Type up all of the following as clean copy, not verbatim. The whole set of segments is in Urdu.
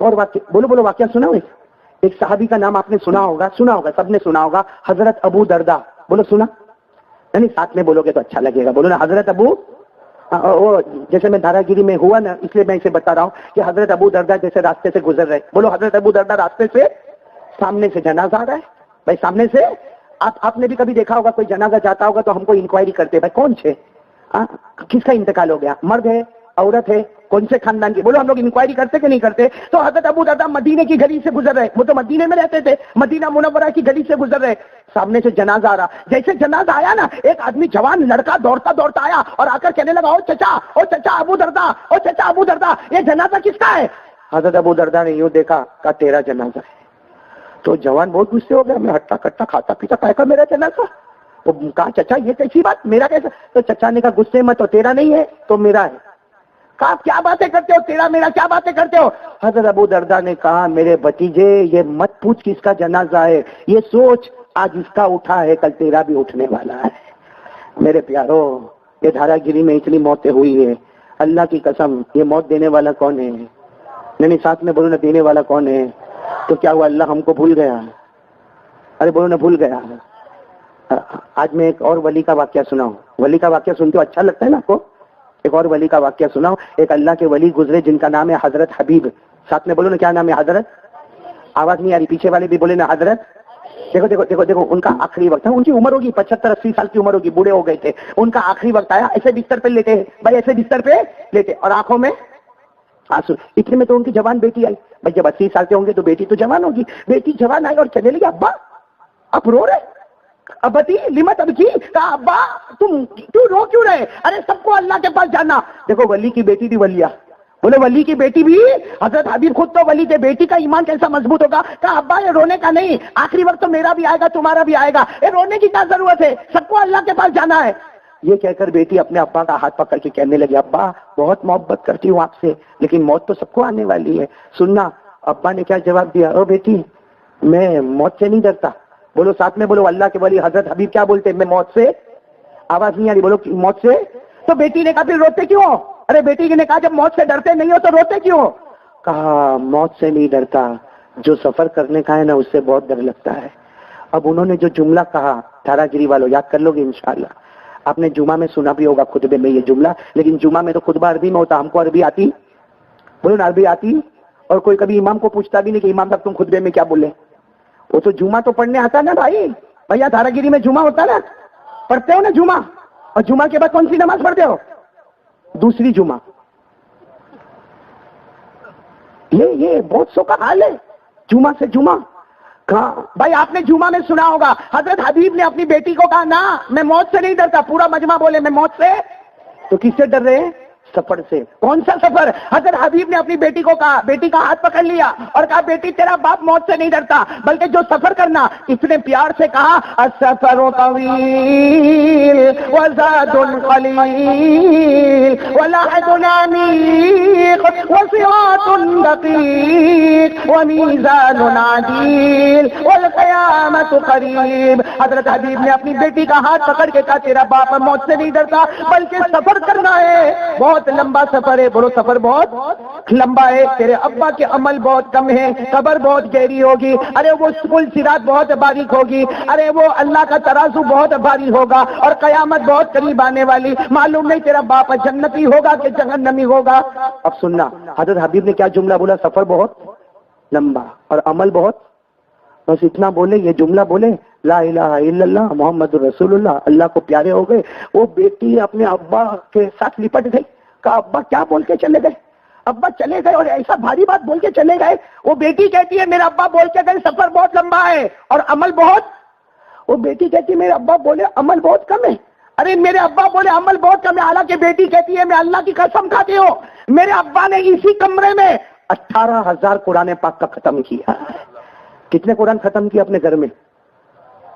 اور واقعہ بولو بولو واقعہ سنا ہوئے. ایک صحابی کا نام آپ نے سنا ہوگا سب نے سنا ہوگا, حضرت ابو دردا. بولو سنا, نہیں ساتھ میں بولو گے تو اچھا لگے گا. بولو نا حضرت ابو. وہ جیسے میں دھارا گیری میں ہوا نا, اس لیے میں اسے بتا رہا ہوں کہ حضرت ابو دردا جیسے راستے سے گزر رہے. بولو حضرت ابو دردا راستے سے, سامنے سے جنازہ آ رہا ہے بھائی, سامنے سے. آپ نے بھی کبھی دیکھا ہوگا کوئی جنازہ جاتا ہوگا تو ہم کو انکوائری کرتے بھائی کون سے, کس کا انتقال ہو گیا, مرد ہے عورت ہے, کون سے خاندان کی. بولو ہم لوگ انکوائری کرتے کہ نہیں کرتے. تو حضرت ابو دردا مدینے کی گلی سے گزر رہے, وہ تو مدینے میں رہتے تھے, مدینہ منورہ کی گلی سے گزر رہے. سامنے سے جنازہ آ رہا, جیسے جنازہ آیا نا, ایک آدمی جوان لڑکا دوڑتا دوڑتا آیا اور آ کر کہنے لگا, او چچا ابو دردا, او چچا ابو دردا, یہ جنازہ کس کا ہے؟ حضرت ابو دردا نے یوں دیکھا, کہا تیرا جنازہ ہے. تو جوان بہت غصے ہو گیا, میں ہٹا کٹا کھاتا پیتا کہا میرا جنازہ. وہ کہا چچا یہ کیسی بات, میرا کیسا؟ تو چچا نے کہا غصے مت, تو تیرا نہیں ہے تو میرا ہے. کہا آپ کیا باتیں کرتے ہو, تیرا میرا کیا باتیں کرتے ہو؟ حضرت ابو دردا نے کہا میرے بھتیجے یہ مت پوچھ کس کا جنازہ ہے, یہ سوچ آج اس کا اٹھا ہے کل تیرا بھی اٹھنے والا ہے. میرے پیارو, یہ دھارا گیری میں اتنی موتیں ہوئی ہے, اللہ کی قسم یہ موت دینے والا کون ہے؟ نہیں ساتھ میں بولو نا, دینے والا کون ہے؟ تو کیا ہوا, اللہ ہم کو بھول گیا؟ ارے بولو نا بھول گیا. آج میں ایک اور ولی کا واقعہ سناؤں. ولی کا واقعہ سنتے ہو اچھا لگتا ہے نا آپ کو؟ ایک اور ولی کا واقعہ سناؤ. ایک اللہ کے ولی گزرے جن کا نام ہے حضرت حبیب. ساتھ میں بولو نا کیا نام ہے؟ حضرت. آواز نہیں آ رہی, پیچھے والے بھی بولے نا حضرت. دیکھو دیکھو دیکھو دیکھو, ان کا آخری وقت ہے, ان کی عمر ہوگی 75-80 سال کی عمر ہوگی, بوڑھے ہو گئے تھے. ان کا آخری وقت آیا, ایسے بستر پہ لیٹے بھائی, ایسے بستر پہ لیٹے اور آنکھوں میں آنسو. اتنے میں تو ان کی جوان بیٹی آئی. بھائی جب 80 سال کے ہوں گے تو بیٹی تو جوان ہوگی. بیٹی جوان آئی اور چلے لگی, ابا اب رو رہے, ابتی لمت اب کی. کہا ابا تم کیوں رو کیوں رہے؟ ارے سب کو اللہ کے پاس جانا. دیکھو ولی کی بیٹی بھی ولیہ, بولے ولی کی بیٹی بھی. حضرت حبیب خود تو ولی تھے, بیٹی کا ایمان کیسا مضبوط ہوگا. کہا ابا یہ رونے کا نہیں, آخری وقت تو میرا بھی آئے گا تمہارا بھی آئے گا, یہ رونے کی کیا ضرورت ہے, سب کو اللہ کے پاس جانا ہے. یہ کہہ کر بیٹی اپنے ابا کا ہاتھ پکڑ کے کہنے لگی, ابا بہت محبت کرتی ہوں آپ سے, لیکن موت تو سب کو آنے والی ہے. سننا ابا نے کیا جواب دیا, او بیٹی میں موت سے نہیں ڈرتا. بولو ساتھ میں بولو, اللہ کے ولی حضرت حبیب کیا بولتے, میں موت سے. آواز نہیں آ رہی, بولو موت سے. تو بیٹی نے کہا پھر روتے کیوں؟ ارے بیٹی نے کہا جب موت سے ڈرتے نہیں ہو تو روتے کیوں؟ کہا موت سے نہیں ڈرتا, جو سفر کرنے کا ہے نا اس سے بہت ڈر لگتا ہے. اب انہوں نے جو جملہ کہا, دھارا گیری والوں یاد کر لو گے انشاءاللہ. آپ نے جمعہ میں سنا بھی ہوگا خطبے میں یہ جملہ, لیکن جمعہ میں تو خطبہ عربی میں ہوتا, ہم کو عربی آتی. بولو نا عربی آتی. اور کوئی کبھی امام کو پوچھتا بھی نہیں کہ امام صاحب تم خطبے میں کیا بولے. وہ تو جمعہ تو پڑھنے آتا نا بھائی. بھیا دھارا گیری میں جمعہ ہوتا نا, پڑھتے ہو نا جمعہ, اور جمعہ کے بعد کون سی نماز پڑھتے ہو؟ دوسری جمعہ. یہ بہت سو کا حال ہے, جمعہ سے جمعہ. کہاں بھائی آپ نے جمعہ میں سنا ہوگا حضرت حبیب نے اپنی بیٹی کو کہا نا میں موت سے نہیں ڈرتا. پورا مجمع بولے میں موت سے. تو کس سے ڈر رہے ہیں؟ سفر سے. کون سا سفر؟ حضرت حبیب نے اپنی بیٹی کو کہا, بیٹی کا ہاتھ پکڑ لیا اور کہا بیٹی تیرا باپ موت سے نہیں ڈرتا, بلکہ جو سفر کرنا. اتنے پیار سے کہا السفر طویل وزاد قلیل ولحد عمیق وصراط دقیق ومیزان عدیل والقیامت قریب. حضرت حبیب نے اپنی بیٹی کا ہاتھ پکڑ کے کہا تیرا باپ موت سے نہیں ڈرتا, بلکہ سفر کرنا ہے, بہت لمبا سفر ہے. بولو سفر بہت لمبا ہے. تیرے ابا کے عمل بہت کم ہے, قبر بہت گہری ہوگی. ارے وہ پل صراط بہت باریک ہوگی. ارے وہ اللہ کا ترازو بہت بھاری ہوگا, اور قیامت بہت قریب آنے والی. معلوم نہیں تیرا باپ جنتی ہوگا کہ جہنمی ہوگا. اب سننا حضرت حبیب نے کیا جملہ بولا, سفر بہت لمبا اور عمل بہت. بس اتنا بولے, یہ جملہ بولے لا الہ الا اللہ محمد رسول اللہ, اللہ کو پیارے ہو گئے. وہ بیٹی اپنے ابا کے ساتھ لپٹ گئی. کہا ابا کیا بول کے چلے گئے؟ ابا چلے گئے اور ایسا بھاری بات بول کے چلے گئے. وہ بیٹی کہتی ہے میرا ابا بول کے گئے سفر بہت لمبا ہے اور عمل بہت. وہ بیٹی کہتی ہے میرے ابا بولے عمل بہت کم ہے. ارے میرے ابا بولے عمل بہت کم ہے, حالانکہ بیٹی کہتی ہے میں اللہ کی قسم کھاتی ہوں میرے ابا نے اسی کمرے میں 18,000 قرآن پاک کا ختم کیا. کتنے قرآن ختم کیا اپنے گھر میں؟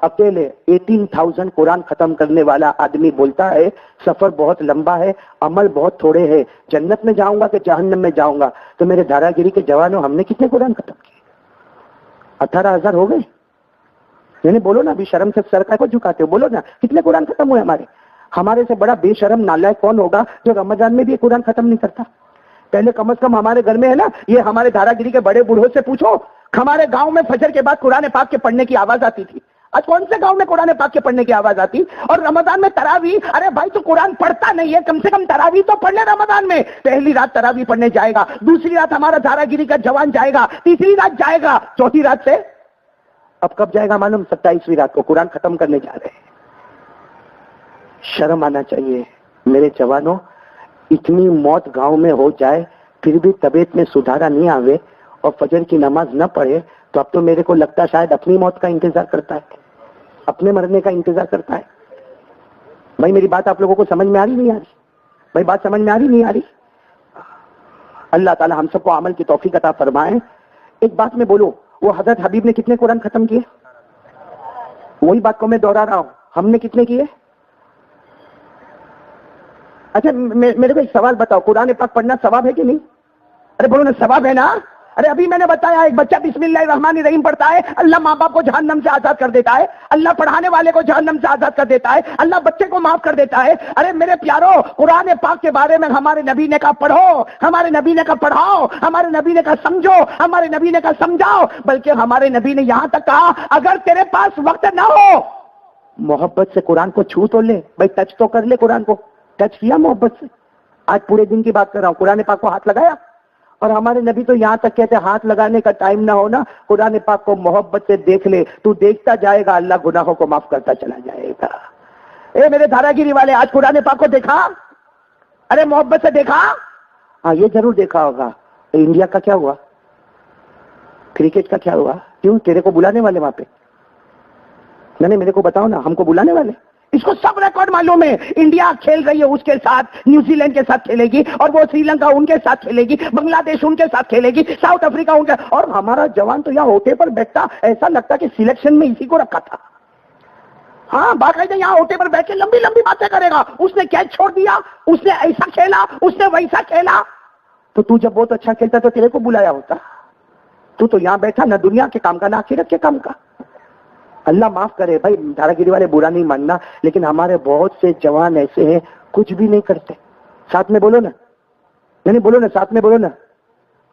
اکیلے 18,000 قرآن ختم کرنے والا آدمی بولتا ہے سفر بہت لمبا ہے, عمل بہت تھوڑے ہے, جنت میں جاؤں گا کہ جہنم میں جاؤں گا. تو میرے دھارا گیری کے جوانوں, ہم نے کتنے قرآن ختم کیے؟ 18,000 ہو گئے. یعنی بولو نا, ابھی شرم سے سر کا کو جھکاتے ہو, بولو نا کتنے قرآن ختم ہوئے ہمارے. ہمارے سے بڑا بے شرم نالائق کون ہوگا جو رمضان میں بھی قرآن ختم نہیں کرتا؟ پہلے کم از کم ہمارے گھر میں ہے نا, یہ ہمارے دھارا گیری کے بڑے بوڑھوں سے پوچھو, ہمارے گاؤں میں فجر کے بعد قرآن پاک کے پڑھنے کی آواز آتی تھی. آج کون سے گاؤں میں قرآن پاک کے پڑھنے کی آواز آتی؟ اور رمضان میں تراویح, ارے بھائی تو قرآن پڑھتا نہیں ہے, کم سے کم تراویح تو پڑھ لے رمضان میں. پہلی رات تراویح پڑھنے جائے گا, دوسری رات ہمارا دھارا گیری کا جوان جائے گا, تیسری رات جائے گا, چوتھی رات سے اب کب جائے گا معلوم؟ 27ویں رات کو قرآن ختم کرنے جا رہے ہیں. شرم آنا چاہیے میرے جوانوں. اتنی موت گاؤں میں ہو جائے پھر بھی طبیعت میں سدھارا نہیں آوے اور فجر کی نماز نہ پڑھے, تو اب تو میرے کو لگتا شاید اپنی موت کا انتظار کرتا ہے, اپنے مرنے کا انتظار کرتا ہے. بھائی میری بات آپ لوگوں کو سمجھ میں آ رہی نہیں آ رہی؟ بھائی بات سمجھ میں آ رہی نہیں آ رہی؟ اللہ تعالی ہم سب کو عمل کی توفیق عطا فرمائے. ایک بات میں بولو, وہ حضرت حبیب نے کتنے قرآن ختم کیے؟ وہی بات کو میں دوہرا رہا ہوں, ہم نے کتنے کیے؟ اچھا میرے کو ایک سوال بتاؤ, قرآن پاک پڑھنا ثواب ہے کہ نہیں؟ ارے بولو نا, ثواب ہے نا. ارے ابھی میں نے بتایا ایک بچہ بسم اللہ الرحمن الرحیم پڑھتا ہے, اللہ ماں باپ کو جہنم سے آزاد کر دیتا ہے, اللہ پڑھانے والے کو جہنم سے آزاد کر دیتا ہے, اللہ بچے کو معاف کر دیتا ہے. ارے میرے پیارو, قرآن پاک کے بارے میں ہمارے نبی نے کہا پڑھو, ہمارے نبی نے کہا پڑھاؤ, ہمارے نبی نے کہا سمجھو, ہمارے نبی نے کہا سمجھاؤ, بلکہ ہمارے نبی نے یہاں تک کہا اگر تیرے پاس وقت نہ ہو محبت سے قرآن کو چھو تو لے, بھائی ٹچ تو کر لے قرآن کو. ٹچ کیا محبت سے؟ آج پورے دن کی بات کر رہا ہوں, قرآن پاک کو ہاتھ لگایا. اور ہمارے نبی تو یہاں تک کہتے ہاتھ لگانے کا ٹائم نہ ہو نا, قرآن پاک کو محبت سے دیکھ لے, تو دیکھتا جائے گا اللہ گناہوں کو معاف کرتا چلا جائے گا. اے میرے دھارا گیری والے, آج قرآن پاک کو دیکھا؟ ارے محبت سے دیکھا؟ ہاں یہ ضرور دیکھا ہوگا. انڈیا کا کیا ہوا؟ کرکٹ کا کیا ہوا؟ کیوں تیرے کو بلانے والے وہاں پہ؟ نہیں میرے کو بتاؤ نا, ہم کو بلانے والے؟ اس کو سب ریکارڈ معلوم ہے. انڈیا کھیل رہی ہے, اس کے ساتھ نیوزی لینڈ کے ساتھ کھیلے گی, اور وہ سری لنکا ان کے ساتھ کھیلے گی, بنگلہ دیش ان کے ساتھ کھیلے گی, ساؤتھ افریقہ ان کے, اور ہمارا جوان تو یہاں ہوٹے پر بیٹھتا, ایسا لگتا کہ سلیکشن میں اسی کو رکھا تھا. ہاں باقاعدہ یہاں ہوٹے پر بیٹھ کے لمبی لمبی باتیں کرے گا, اس نے کیچ چھوڑ دیا, اس نے ایسا کھیلا, اس نے ویسا کھیلا. تو جب بہت اچھا کھیلتا تو تیرے کو بلایا ہوتا. تو یہاں بیٹھا نہ دنیا کے کام کا نہ آخرت کے کام کا. اللہ معاف کرے بھائی, دھارا گیری والے برا نہیں ماننا, لیکن ہمارے بہت سے جوان ایسے ہیں کچھ بھی نہیں کرتے. ساتھ میں بولو نا, نہیں بولو نا, ساتھ میں بولو نا,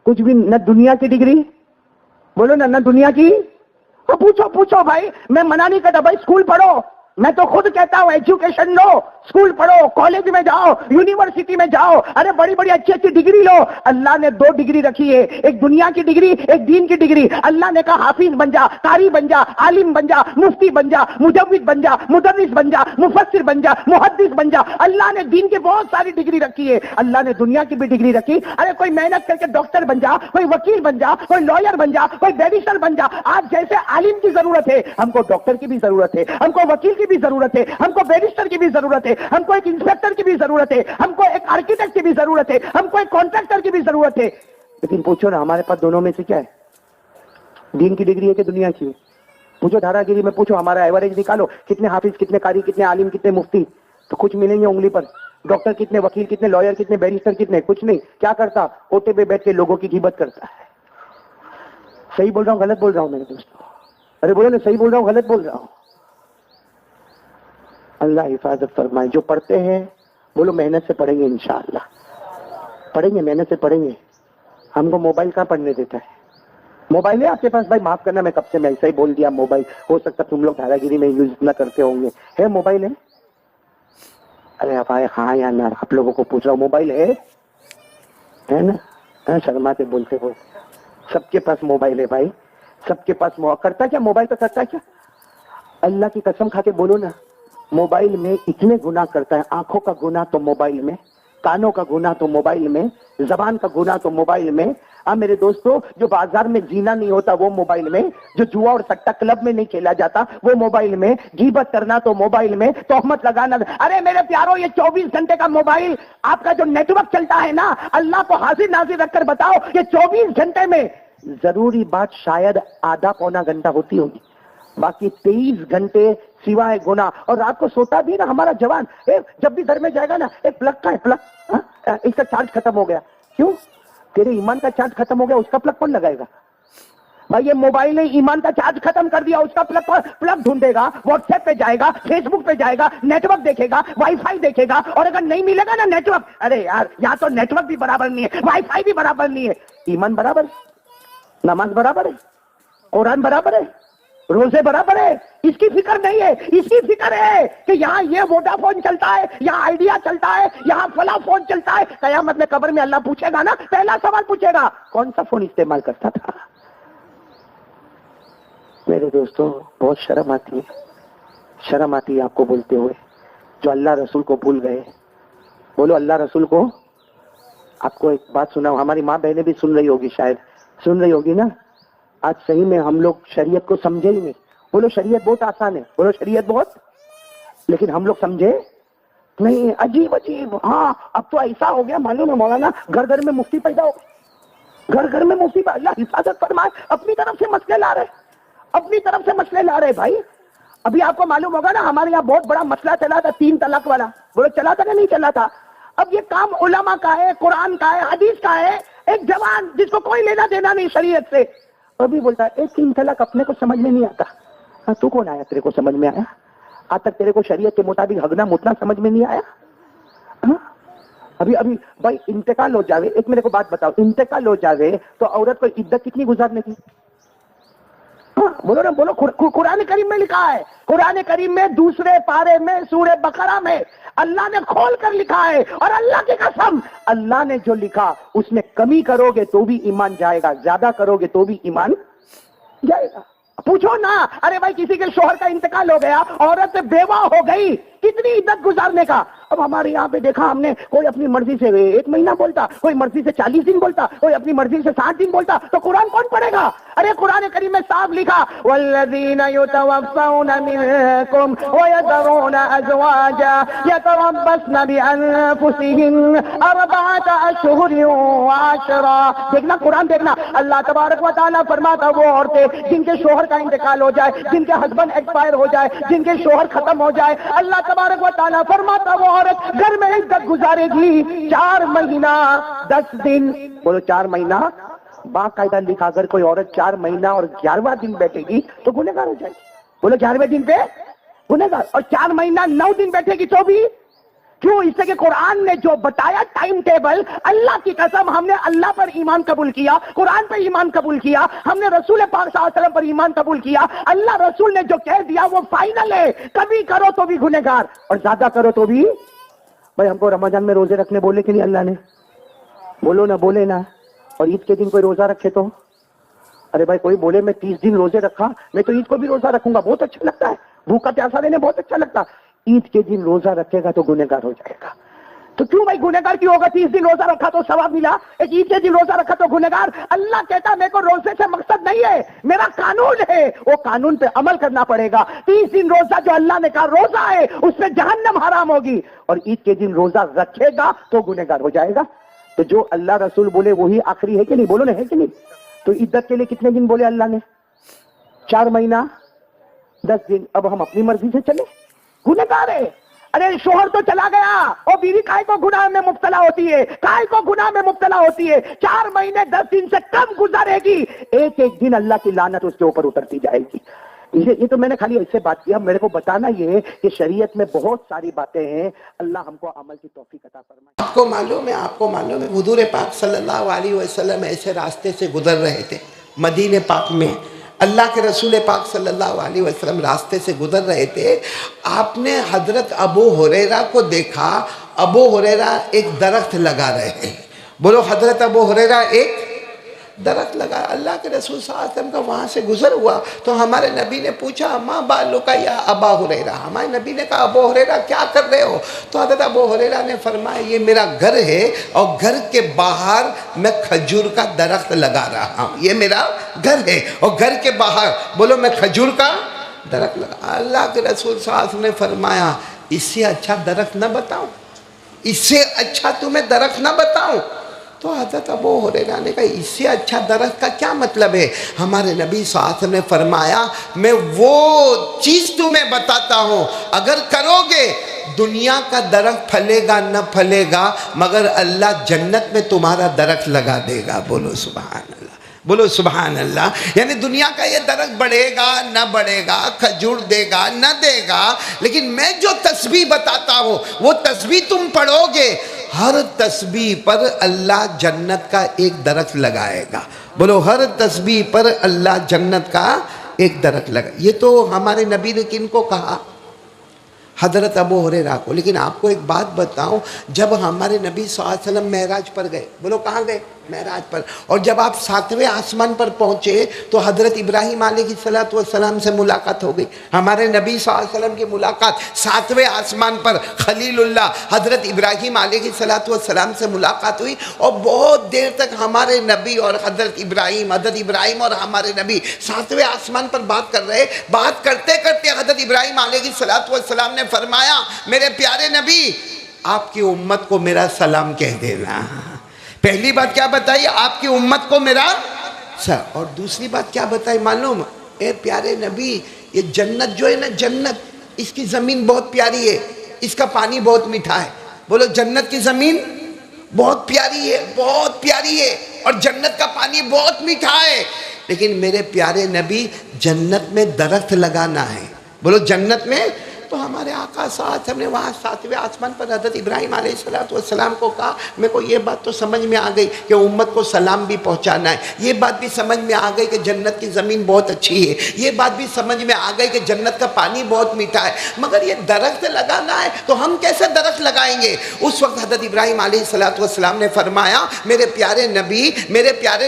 کچھ بھی نہ دنیا کی ڈگری, بولو نا, نہ دنیا کی. پوچھو بھائی, میں منع نہیں کرتا بھائی اسکول پڑھو, میں تو خود کہتا ہوں ایجوکیشن لو, اسکول پڑھو, کالج میں جاؤ, یونیورسٹی میں جاؤ, ارے بڑی بڑی اچھی اچھی ڈگری لو. اللہ نے 2 ڈگری رکھی ہے, ایک دنیا کی ڈگری, ایک دین کی ڈگری. اللہ نے کہا حافظ بن جا, قاری بن جا, عالم بن جا, مفتی بن جا, مجود بن جا, مدرس بن جا, مفسر بن جا, محدث بن جا. اللہ نے دین کی بہت ساری ڈگری رکھی ہے, اللہ نے دنیا کی بھی ڈگری رکھی. ارے کوئی محنت کر کے ڈاکٹر بن جا, کوئی وکیل بن جا, کوئی لائر بن جا, کوئی بیرسٹر بن جا. آج جیسے عالم کی ضرورت ہے, ہم کو ڈاکٹر کی بھی ضرورت ہے, ہم کو وکیل کی بھی ضرورت ہے, ہم کو بیرسٹر کی بھی ضرورت ہے, ہم کو ایک انسپیکٹر کی بھی ضرورت ہے, ہم کو ایک آرکیٹیکٹ کی بھی ضرورت ہے, ہم کو ایک کانٹریکٹر کی بھی ضرورت ہے. لیکن پوچھو نا ہمارے پاس دونوں میں سے کیا ہے؟ دین کی ڈگری ہے کہ دنیا کی؟ پوچھو دھارا گیری میں, پوچھو ہمارا ایوریج نکالو, کتنے حافظ, کتنے قاری, کتنے عالم, کتنے مفتی, تو کچھ ملیں گے انگلی پر. ڈاکٹر کتنے, وکیل کتنے, لائر کتنے, بیرسٹر کتنے؟ کچھ نہیں. کیا کرتا؟ اوٹے پہ بیٹھ کے لوگوں کی غیبت کرتا ہے. صحیح بول رہا ہوں غلط بول رہا ہوں میرے دوستوں؟ ارے بولو نا, صحیح بول رہا ہوں غلط بول رہا ہوں؟ اللہ حفاظت فرمائے. جو پڑھتے ہیں بولو محنت سے پڑھیں گے, انشاءاللہ پڑھیں گے, محنت سے پڑھیں گے. ہم کو موبائل کہاں پڑھنے دیتا ہے؟ موبائل ہے آپ کے پاس؟ بھائی معاف کرنا, میں کب سے میں ایسا ہی بول دیا موبائل. ہو سکتا تم لوگ دھارا گیری میں یوز نہ کرتے ہوں گے. ہے موبائل ہے؟ ارے بھائی ہاں یا نہ, آپ لوگوں کو پوچھ رہا ہوں, موبائل ہے نا؟ شرماتے بولتے ہو. سب کے پاس موبائل ہے بھائی, سب کے پاس. کرتا کیا موبائل کا, کرتا کیا؟ اللہ کی قسم کھا کے بولو نا, موبائل میں اتنے گناہ کرتا ہے. آنکھوں کا گناہ تو موبائل میں, کانوں کا گناہ تو موبائل میں, زبان کا گناہ تو موبائل میں. میرے دوستوں, جو بازار میں زینا نہیں ہوتا وہ موبائل میں, جو جوا اور سٹا کلب میں نہیں کھیلا جاتا وہ موبائل میں, غیبت کرنا تو موبائل میں, تہمت لگانا. ارے میرے پیارو, یہ 24 گھنٹے کا موبائل, آپ کا جو نیٹ ورک چلتا ہے نا, اللہ کو حاضر ناظر رکھ کر بتاؤ, یہ 24 گھنٹے میں ضروری بات شاید آدھا پونا گھنٹہ ہوتی ہوگی, باقی 23 گھنٹے سوائے گناہ. اور رات کو سوتا بھی نا ہمارا جوان, جب بھی گھر میں جائے گا نا, ایک پلگ کا ہے, پلگ, اس کا چارج ختم ہو گیا. کیوں؟ تیرے ایمان کا چارج ختم ہو گیا, اس کا پلگ کون لگائے گا؟ بھائی یہ موبائل نے ایمان کا چارج ختم کر دیا. اس کا پلگ ڈھونڈے گا, واٹس ایپ پہ جائے گا, فیس بک پہ جائے گا, نیٹ ورک دیکھے گا, وائی فائی دیکھے گا, اور اگر نہیں ملے گا نا نیٹ ورک, ارے یار یا تو نیٹ ورک بھی برابر نہیں ہے, وائی فائی بھی برابر نہیں ہے, ایمان برابر ہے, نماز برابر ہے, قرآن برابر ہے, روزے برابر ہے, اس کی فکر نہیں ہے. اس کی فکر ہے کہ یہاں یہ ووڈا فون چلتا ہے, یہاں آئیڈیا چلتا ہے, یہاں فلاں فون چلتا ہے. قیامت میں قبر میں اللہ پوچھے گا نا, پہلا سوال پوچھے گا کون سا فون استعمال کرتا تھا. میرے دوستوں بہت شرم آتی ہے, شرم آتی ہے آپ کو بولتے ہوئے, جو اللہ رسول کو بھول گئے. بولو اللہ رسول کو. آپ کو ایک بات سناؤں, ہماری ماں بہنیں بھی سن رہی ہوگی, شاید سن رہی ہوگی نا. آج صحیح میں ہم لوگ شریعت کو سمجھے ہی نہیں. بولو شریعت بہت آسان ہے, بولو شریعت بہت, لیکن ہم لوگ سمجھے نہیں. عجیب عجیب. ہاں اب تو ایسا ہو گیا معلوم ہے مولانا, گھر گھر میں مفتی پیدا ہو, گھر گھر میں مفتی. اللہ حفاظت فرمائے, اپنی طرف سے مسئلے لا رہے, اپنی طرف سے مسئلے لا رہے. بھائی ابھی آپ کو معلوم ہوگا نا, ہمارے یہاں بہت بڑا مسئلہ چلا تھا 3 طلاق والا. بولو چلا تھا کہ نہیں چلا تھا؟ اب یہ کام علماء کا ہے, قرآن کا ہے, حدیث کا ہے. ایک جوان جس کو کوئی لینا دینا نہیں شریعت سے, ابھی بولتا ہے 3 طلاق اپنے کو سمجھ میں نہیں آتا. ہاں تو کون آیا تیرے کو سمجھ میں آیا؟ آج تک تیرے کو شریعت کے مطابق ہگنا متنا سمجھ میں نہیں آیا؟ ہاں ابھی بھائی انتقال ہو جاوے, ایک میرے کو بات بتاؤ, انتقال ہو جاوے تو عورت کو عدت کتنی گزارنے کی؟ بولو نا بولو. قرآن کریم میں لکھا ہے, قرآن کریم میں 2 پارے میں سورہ بقرہ میں اللہ نے کھول کر لکھا ہے, اور اللہ کی قسم اللہ نے جو لکھا اس میں کمی کرو گے تو بھی ایمان جائے گا, زیادہ کرو گے تو بھی ایمان جائے گا. پوچھو نا, ارے بھائی کسی کے شوہر کا انتقال ہو گیا, عورت بیوہ ہو گئی, کتنی عدت گزارنے کا. اب ہمارے یہاں پہ دیکھا ہم نے, کوئی اپنی مرضی سے 1 مہینہ بولتا, کوئی مرضی سے 40 دن بولتا, کوئی اپنی مرضی سے 60 دن بولتا. تو قرآن کون پڑھے گا؟ ارے قرآن کریم میں صاف لکھا والذین یتوفون منکم ویذرون ازواجا یتربصن بانفسہن 4 اشہر وعشرا. دیکھنا قرآن دیکھنا, اللہ تبارک و تعالیٰ فرماتا وہ عورتیں جن کے شوہر کا انتقال ہو جائے, جن کے ہسبینڈ ایکسپائر ہو جائے, جن کے شوہر ختم ہو جائے, اللہ تبارک و تعالیٰ فرماتا وہ عورت گھر میں عدت گزارے گی 4 مہینہ 10 دن. بولو 4 مہینہ باقاعدہ لکھا. اگر کوئی عورت 4 مہینہ اور 11واں دن بیٹھے گی تو گنہگار ہو جائے گی. بولو 11ویں دن پہ گنہگار, اور 4 مہینہ 9 دن بیٹھے گی تو بھی. کیوں؟ اس سے کہ قرآن نے جو بتایا ٹائم ٹیبل, اللہ کی قسم ہم نے اللہ پر ایمان قبول کیا, قرآن پر ایمان قبول کیا, ہم نے رسول پاک صلی اللہ علیہ وسلم پر ایمان قبول کیا. اللہ رسول نے جو کہہ دیا وہ فائنل ہے. کبھی کرو تو بھی گنہگار, اور زیادہ کرو تو بھی. بھائی ہم کو رمضان میں روزے رکھنے بولے کہ نہیں اللہ نے؟ بولو نا, بولے نا. اور عید کے دن کوئی روزہ رکھے تو, ارے بھائی کوئی بولے میں 30 دن روزے رکھا, میں تو عید کو بھی روزہ رکھوں گا, بہت اچھا لگتا ہے, بھوکا پیاسا رہنے بہت اچھا لگتا. عید کے دن روزہ رکھے گا تو گنہگار ہو جائے گا. تو کیوں بھائی گنہگار کیوں ہوگا؟ 30 دن روزہ رکھا تو ثواب ملا, ایک عید کے دن روزہ رکھا تو گنہگار. اللہ کہتا میرے کو روزے سے مقصد نہیں ہے, میرا قانون ہے, وہ قانون پہ عمل کرنا پڑے گا. 30 دن روزہ جو اللہ نے کہا روزہ ہے, اس پہ جہنم حرام ہوگی, اور عید کے دن روزہ رکھے گا تو گنہگار ہو جائے گا. تو جو اللہ رسول بولے وہی آخری ہے کہ نہیں؟ بولو نا, ہے کہ نہیں؟ تو عدت کے لیے کتنے دن بولے اللہ نے؟ 4 مہینہ 10 دن. اب ہم اپنی مرضی سے چلے, گنہگار ہے. ارے شوہر تو چلا گیا, اور بیوی کائے کو گناہ میں مبتلا ہوتی ہے, کائے کو گناہ میں مبتلا ہوتی ہے. 4 مہینے 10 دن سے کم گزارے گی, ایک ایک دن اللہ کی لعنت اس کے اوپر اترتی جائے گی. یہ تو میں نے خالی ایسے بات کیا, میرے کو بتانا یہ ہے کہ شریعت میں بہت ساری باتیں ہیں. اللہ ہم کو عمل کی توفیق عطا فرمائے. آپ کو معلوم ہے حضور پاک صلی اللہ علیہ وسلم ایسے راستے سے گزر رہے تھے مدینہ پاک میں. اللہ کے رسول پاک صلی اللہ علیہ وسلم راستے سے گزر رہے تھے. آپ نے حضرت ابو ہریرہ کو دیکھا. ابو ہریرہ ایک درخت لگا رہے ہیں. بولو حضرت ابو ہریرہ ایک درخت لگا. اللہ کے رسول صلی اللہ علیہ وسلم کا وہاں سے گزر ہوا تو ہمارے نبی نے پوچھا ماں بالکا یا ابا ہریرہ. ہمارے نبی نے کہا ابو ہریرہ کیا کر رہے ہو؟ تو حضرت ابو ہریرہ نے فرمایا یہ میرا گھر ہے, اور گھر کے باہر میں کھجور کا درخت لگا رہا ہوں. یہ میرا گھر ہے اور گھر کے باہر بولو میں کھجور کا درخت لگا. اللہ کے رسول صلی اللہ علیہ وسلم نے فرمایا اس سے اچھا درخت نہ بتاؤں, اس سے اچھا تمہیں درخت نہ بتاؤں. تو حضرت ابو ہریرہ نے کہا اس سے اچھا درخت کا کیا مطلب ہے؟ ہمارے نبی صلی اللہ علیہ وسلم نے فرمایا میں وہ چیز تمہیں بتاتا ہوں, اگر کرو گے دنیا کا درخت پھلے گا نہ پھلے گا, مگر اللہ جنت میں تمہارا درخت لگا دے گا. بولو سبحان اللہ. بولو سبحان اللہ. یعنی دنیا کا یہ درخت بڑھے گا نہ بڑھے گا، کھجور دے گا نہ دے گا، لیکن میں جو تسبیح بتاتا ہوں وہ تسبیح تم پڑھو گے، ہر تسبیح پر اللہ جنت کا ایک درخت لگائے گا. بولو ہر تسبیح پر اللہ جنت کا ایک درخت لگا. یہ تو ہمارے نبی نے کن کو کہا؟ حضرت ابو ہریرہ کو. لیکن آپ کو ایک بات بتاؤں، جب ہمارے نبی صلی اللہ علیہ وسلم معراج پر گئے، بولو کہاں گئے؟ معراج پر. اور جب آپ 7ویں آسمان پر پہنچے تو حضرت ابراہیم علیہ السلام سے ملاقات ہو گئی. ہمارے نبی صلی اللہ علیہ وسلم کی ملاقات 7ویں آسمان پر خلیل اللہ حضرت ابراہیم علیہ السلام سے ملاقات ہوئی، اور بہت دیر تک ہمارے نبی اور حضرت ابراہیم اور ہمارے نبی 7ویں آسمان پر بات کر رہے. بات کرتے کرتے حضرت ابراہیم علیہ السلام نے فرمایا، میرے پیارے نبی آپ کی امت کو میرا سلام کہہ دینا. پہلی بات کیا بتائی؟ آپ کی امت کو میرا سلام. اور دوسری بات کیا بتائی معلوم؟ اے پیارے نبی، یہ جنت جو ہے نا، جنت اس کی زمین بہت پیاری ہے، اس کا پانی بہت میٹھا ہے. بولو جنت کی زمین بہت پیاری ہے، بہت پیاری ہے، اور جنت کا پانی بہت میٹھا ہے. لیکن میرے پیارے نبی جنت میں درخت لگانا ہے. بولو جنت میں. تو ہمارے آقا صلی اللہ علیہ وسلم نے وہاں 7ویں آسمان پر حضرت ابراہیم علیہ السلام کو کہا، میرے کو یہ بات تو سمجھ میں آ گئی کہ امت کو سلام بھی پہنچانا ہے، یہ بات بھی سمجھ میں آ گئی کہ جنت کی زمین بہت اچھی ہے، یہ بات بھی سمجھ میں آ گئی کہ جنت کا پانی بہت میٹھا ہے، مگر یہ درخت لگانا ہے تو ہم کیسے درخت لگائیں گے؟ اس وقت حضرت ابراہیم علیہ السلام نے فرمایا، میرے پیارے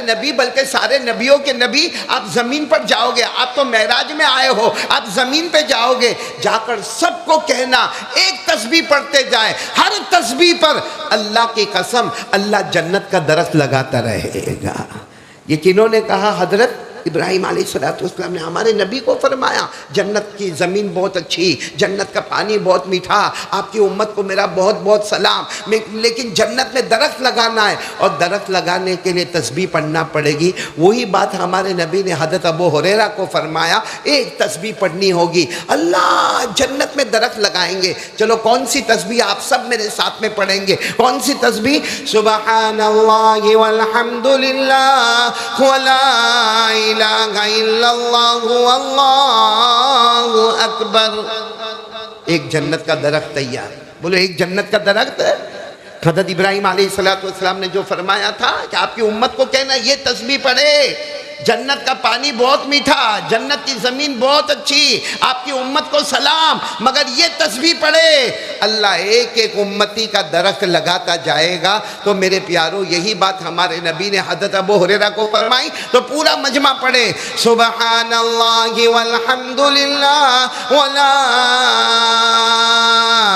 نبی بلکہ سارے نبیوں کے نبی، آپ زمین پر جاؤ گے. آپ تو معراج میں آئے ہو، آپ زمین پہ جاؤ گے، جا کر سب کو کہنا ایک تسبیح پڑھتے جائیں، ہر تسبیح پر اللہ کی قسم اللہ جنت کا درخت لگاتا رہے گا. یہ کنہوں نے کہا؟ حضرت ابراہیم علیہ السلام نے ہمارے نبی کو فرمایا، جنت کی زمین بہت اچھی، جنت کا پانی بہت میٹھا، آپ کی امت کو میرا بہت بہت سلام. لیکن جنت میں درخت لگانا ہے، اور درخت لگانے کے لیے تسبیح پڑھنا پڑے گی. وہی بات ہمارے نبی نے حضرت ابو ہریرہ کو فرمایا، ایک تسبیح پڑھنی ہوگی، اللہ جنت میں درخت لگائیں گے. چلو کون سی تسبیح؟ آپ سب میرے ساتھ میں پڑھیں گے. کون سی تسبیح؟ سبحان اللہ والحمد للہ ولا الہ الا اللہ واللہ اکبر. ایک جنت کا درخت تیار. بولو ایک جنت کا درخت ہے. حضرت ابراہیم علیہ السلام نے جو فرمایا تھا کہ آپ کی امت کو کہنا یہ تسبیح پڑھے، جنت کا پانی بہت میٹھا، جنت کی زمین بہت اچھی، آپ کی امت کو سلام، مگر یہ تسبیح پڑھے، اللہ ایک ایک امتی کا درخت لگاتا جائے گا. تو میرے پیارو یہی بات ہمارے نبی نے حضرت ابو ہریرہ کو فرمائی. تو پورا مجمع پڑھے، سبحان اللہ والحمد للہ ولا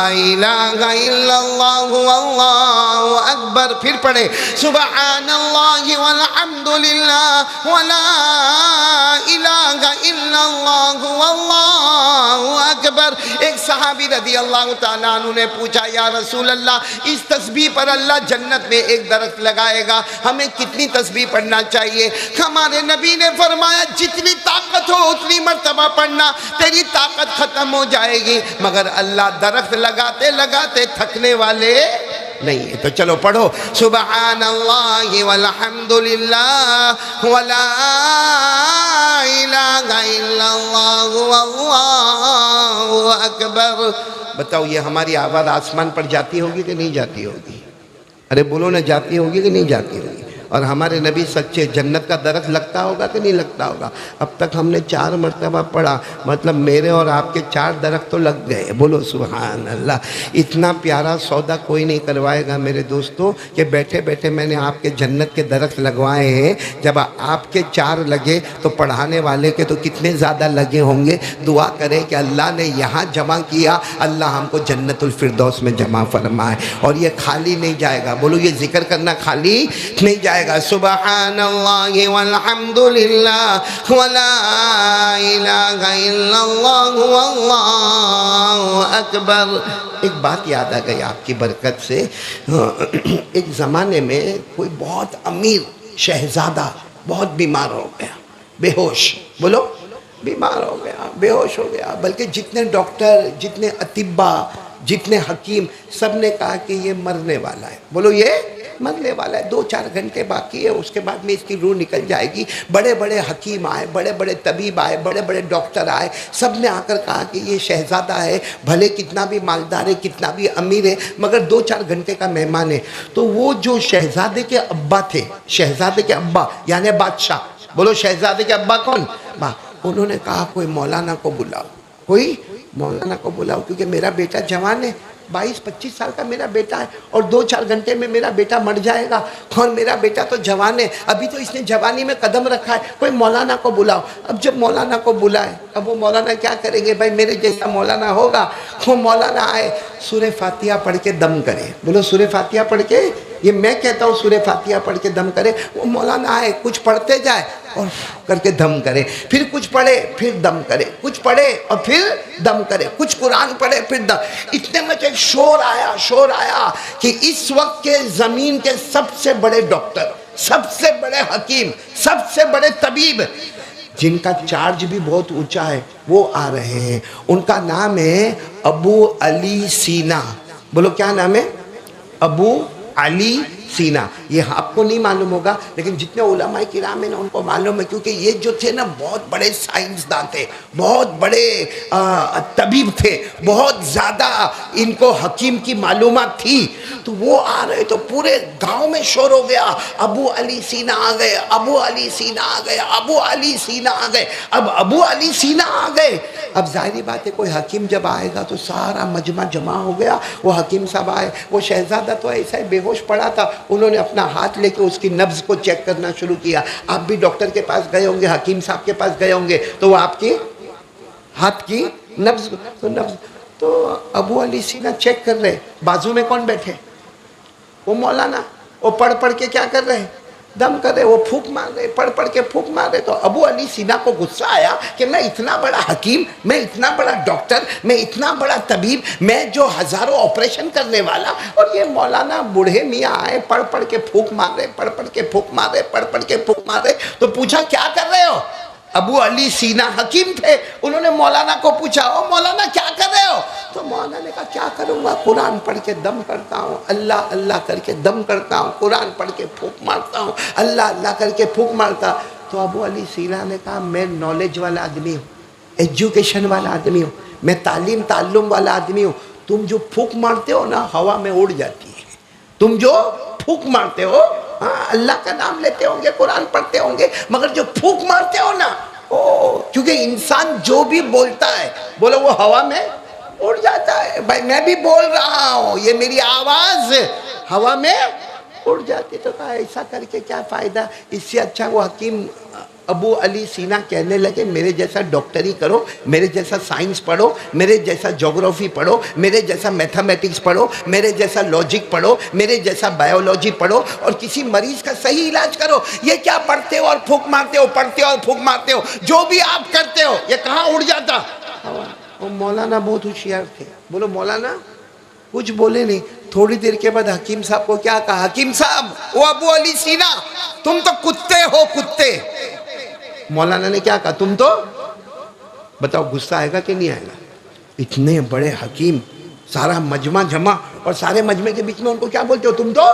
الہ الا اللہ واللہ اکبر. پھر پڑھے، سبحان اللہ والحمد للہ ولا الہ الا اللہ واللہ اکبر. ایک صحابی رضی اللہ تعالیٰ عنہ نے پوچھا، یا رسول اللہ اس تسبیح پر اللہ جنت میں ایک درخت لگائے گا، ہمیں کتنی تسبیح پڑھنا چاہیے؟ ہمارے نبی نے فرمایا جتنی طاقت ہو اتنی مرتبہ پڑھنا، تیری طاقت ختم ہو جائے گی، مگر اللہ درخت لگاتے لگاتے تھکنے والے نہیں ہے. تو چلو پڑھو، سبحان اللہ والحمد للہ ولا الہ الا اللہ واللہ اکبر. بتاؤ یہ ہماری آواز آسمان پر جاتی ہوگی کہ نہیں جاتی ہوگی؟ ارے بولو نہ، جاتی ہوگی کہ نہیں جاتی ہوگی؟ اور ہمارے نبی سچے، جنت کا درخت لگتا ہوگا کہ نہیں لگتا ہوگا؟ اب تک ہم نے 4 مرتبہ پڑھا، مطلب میرے اور آپ کے 4 درخت تو لگ گئے. بولو سبحان اللہ. اتنا پیارا سودا کوئی نہیں کروائے گا میرے دوستوں کہ بیٹھے بیٹھے میں نے آپ کے جنت کے درخت لگوائے ہیں. جب آپ کے 4 لگے تو پڑھانے والے کے تو کتنے زیادہ لگے ہوں گے. دعا کریں کہ اللہ نے یہاں جمع کیا، اللہ ہم کو جنت الفردوس میں جمع فرمائے، اور یہ خالی نہیں جائے گا. بولو یہ ذکر کرنا خالی نہیں جائے گا. سبحان اللہ والحمد للہ ولا الہ الا اللہ واللہ اکبر. ایک بات یاد آ گئی آپ کی برکت سے. ایک زمانے میں کوئی بہت امیر شہزادہ بہت بیمار ہو گیا، بے ہوش. بولو بیمار ہو گیا، بے ہوش ہو گیا. بلکہ جتنے ڈاکٹر، جتنے اطباء، جتنے حکیم، سب نے کہا کہ یہ مرنے والا ہے. بولو یہ مرنے والا ہے, 2-4 گھنٹے باقی ہے, اس کے بعد میں اس کی روح نکل جائے گی. بڑے بڑے حکیم آئے, بڑے بڑے طبیب آئے, بڑے بڑے ڈاکٹر آئے, سب نے آ کر کہا کہ یہ شہزادہ ہے, بھلے کتنا بھی مالدار ہے, کتنا بھی امیر ہے, مگر 2-4 گھنٹے کا مہمان ہے. تو وہ جو شہزادے کے ابا تھے, شہزادے کے ابا یعنی بادشاہ, بولو شہزادے کے ابا کون, انہوں نے کہا کوئی مولانا کو بلاؤ, کوئی مولانا کو بلاؤ, کیونکہ میرا بیٹا جوان ہے, 22-25 سال کا میرا بیٹا ہے, اور 2-4 گھنٹے میں میرا بیٹا مر جائے گا, اور میرا بیٹا تو جوان ہے, ابھی تو اس نے جوانی میں قدم رکھا ہے, کوئی مولانا کو بلاؤ. اب جب مولانا کو بلائے, اب وہ مولانا کیا کریں گے بھائی, میرے جیسا مولانا ہوگا, وہ مولانا آئے, سورہ فاتحہ پڑھ کے دم کرے, بولو سورہ فاتحہ پڑھ کے, یہ میں کہتا ہوں سورہ فاتحہ پڑھ کے دم کرے. وہ مولانا آئے, کچھ پڑھتے جائے اور کر کے دم کرے, پھر کچھ پڑھے پھر دم کرے, کچھ پڑھے اور پھر دم کرے, کچھ قرآن پڑھے پھر دم. اتنے میں ایک شور آیا کہ اس وقت کے زمین کے سب سے بڑے ڈاکٹر, سب سے بڑے حکیم, سب سے بڑے طبیب, جن کا چارج بھی بہت اونچا ہے, وہ آ رہے ہیں. ان کا نام ہے ابو علی سینا. بولو کیا نام ہے, ابو علی سینا. یہ آپ کو نہیں معلوم ہوگا, لیکن جتنے علماء کرام ہیں نا ان کو معلوم ہے, کیونکہ یہ جو تھے نا بہت بڑے سائنسدان تھے, بہت بڑے طبیب تھے, بہت زیادہ ان کو حکیم کی معلومات تھی. تو وہ آ رہے تو پورے گاؤں میں شور ہو گیا, ابو علی سینا آ گئے, ابو علی سینا آ گئے, ابو علی سینا آ گئے. اب ابو علی سینا آ گئے, اب ظاہری بات ہے کوئی حکیم جب آئے گا تو سارا مجمع جمع ہو گیا. وہ حکیم صاحب آئے, وہ شہزادہ تو ایسا ہی بے ہوش پڑا تھا, انہوں نے اپنا ہاتھ لے کے اس کی نبض کو چیک کرنا شروع کیا. آپ بھی ڈاکٹر کے پاس گئے ہوں گے, حکیم صاحب کے پاس گئے ہوں گے, تو وہ آپ کی ہاتھ کی نبض تو ابو علی سینا چیک کر رہے. بازو میں کون بیٹھے, وہ مولانا, وہ پڑھ کے کیا کر رہے, دم کر رہے, وہ پھونک مار رہے, پڑھ کے پھونک مار رہے. تو ابو علی سینا کو غصہ آیا کہ میں اتنا بڑا حکیم, میں اتنا بڑا ڈاکٹر, میں اتنا بڑا طبیب, میں جو ہزاروں آپریشن کرنے والا, اور یہ مولانا بوڑھے میاں آئے, پڑھ کے پھونک مار رہے, پڑھ کے پھونک مار رہے, پڑھ کے پھونک مار رہے. تو پوچھا کیا کر رہے ہو. ابو علی سینا حکیم تھے, انہوں نے مولانا کو پوچھا, او مولانا کیا کر رہے ہو. تو مولانا نے کہا کیا کروں گا, قرآن پڑھ کے دم کرتا ہوں, اللہ اللہ کر کے دم کرتا ہوں, قرآن پڑھ کے پھونک مارتا ہوں, اللہ اللہ کر کے پھونک مارتا. تو ابو علی سینا نے کہا میں نالج والا آدمی ہوں, ایجوکیشن والا آدمی ہوں, میں تعلم والا آدمی ہوں. تم جو پھونک مارتے ہو نا ہوا میں اڑ جاتی ہے, تم جو پھونک مارتے ہو, ہاں اللہ کا نام لیتے ہوں گے, قرآن پڑھتے ہوں گے, مگر جو پھونک مارتے ہو نا, کیونکہ انسان جو بھی بولتا ہے, بولو وہ ہوا میں اڑ جاتا ہے. بھائی میں بھی بول رہا ہوں, یہ میری آواز ہوا میں اڑ جاتی. تو کہا ایسا کر کے کیا فائدہ, اس سے اچھا وہ حکیم ابو علی سینا کہنے لگے میرے جیسا ڈاکٹری کرو, میرے جیسا سائنس پڑھو, میرے جیسا جغرافی پڑھو, میرے جیسا میتھمیٹکس پڑھو, میرے جیسا لاجک پڑھو, میرے جیسا بایولوجی پڑھو, اور کسی مریض کا صحیح علاج کرو. یہ کیا پڑھتے ہو اور پھونک مارتے ہو, پڑھتے ہو اور پھونک مارتے ہو, جو بھی آپ کرتے ہو یہ کہاں اڑ جاتا. وہ مولانا بہت ہوشیار تھے, بولو مولانا کچھ بولے نہیں. تھوڑی دیر کے بعد حکیم صاحب کو کیا کہا, حکیم صاحب وہ ابو علی سینا تم تو کتے ہو, کتے. مولانا نے کیا کہا, تم تو بتاؤ غصہ آئے گا کہ نہیں آئے گا. اتنے بڑے حکیم, سارا مجمع جمع, اور سارے مجمع کے بیچ میں ان کو کیا بولتے ہو, تم تو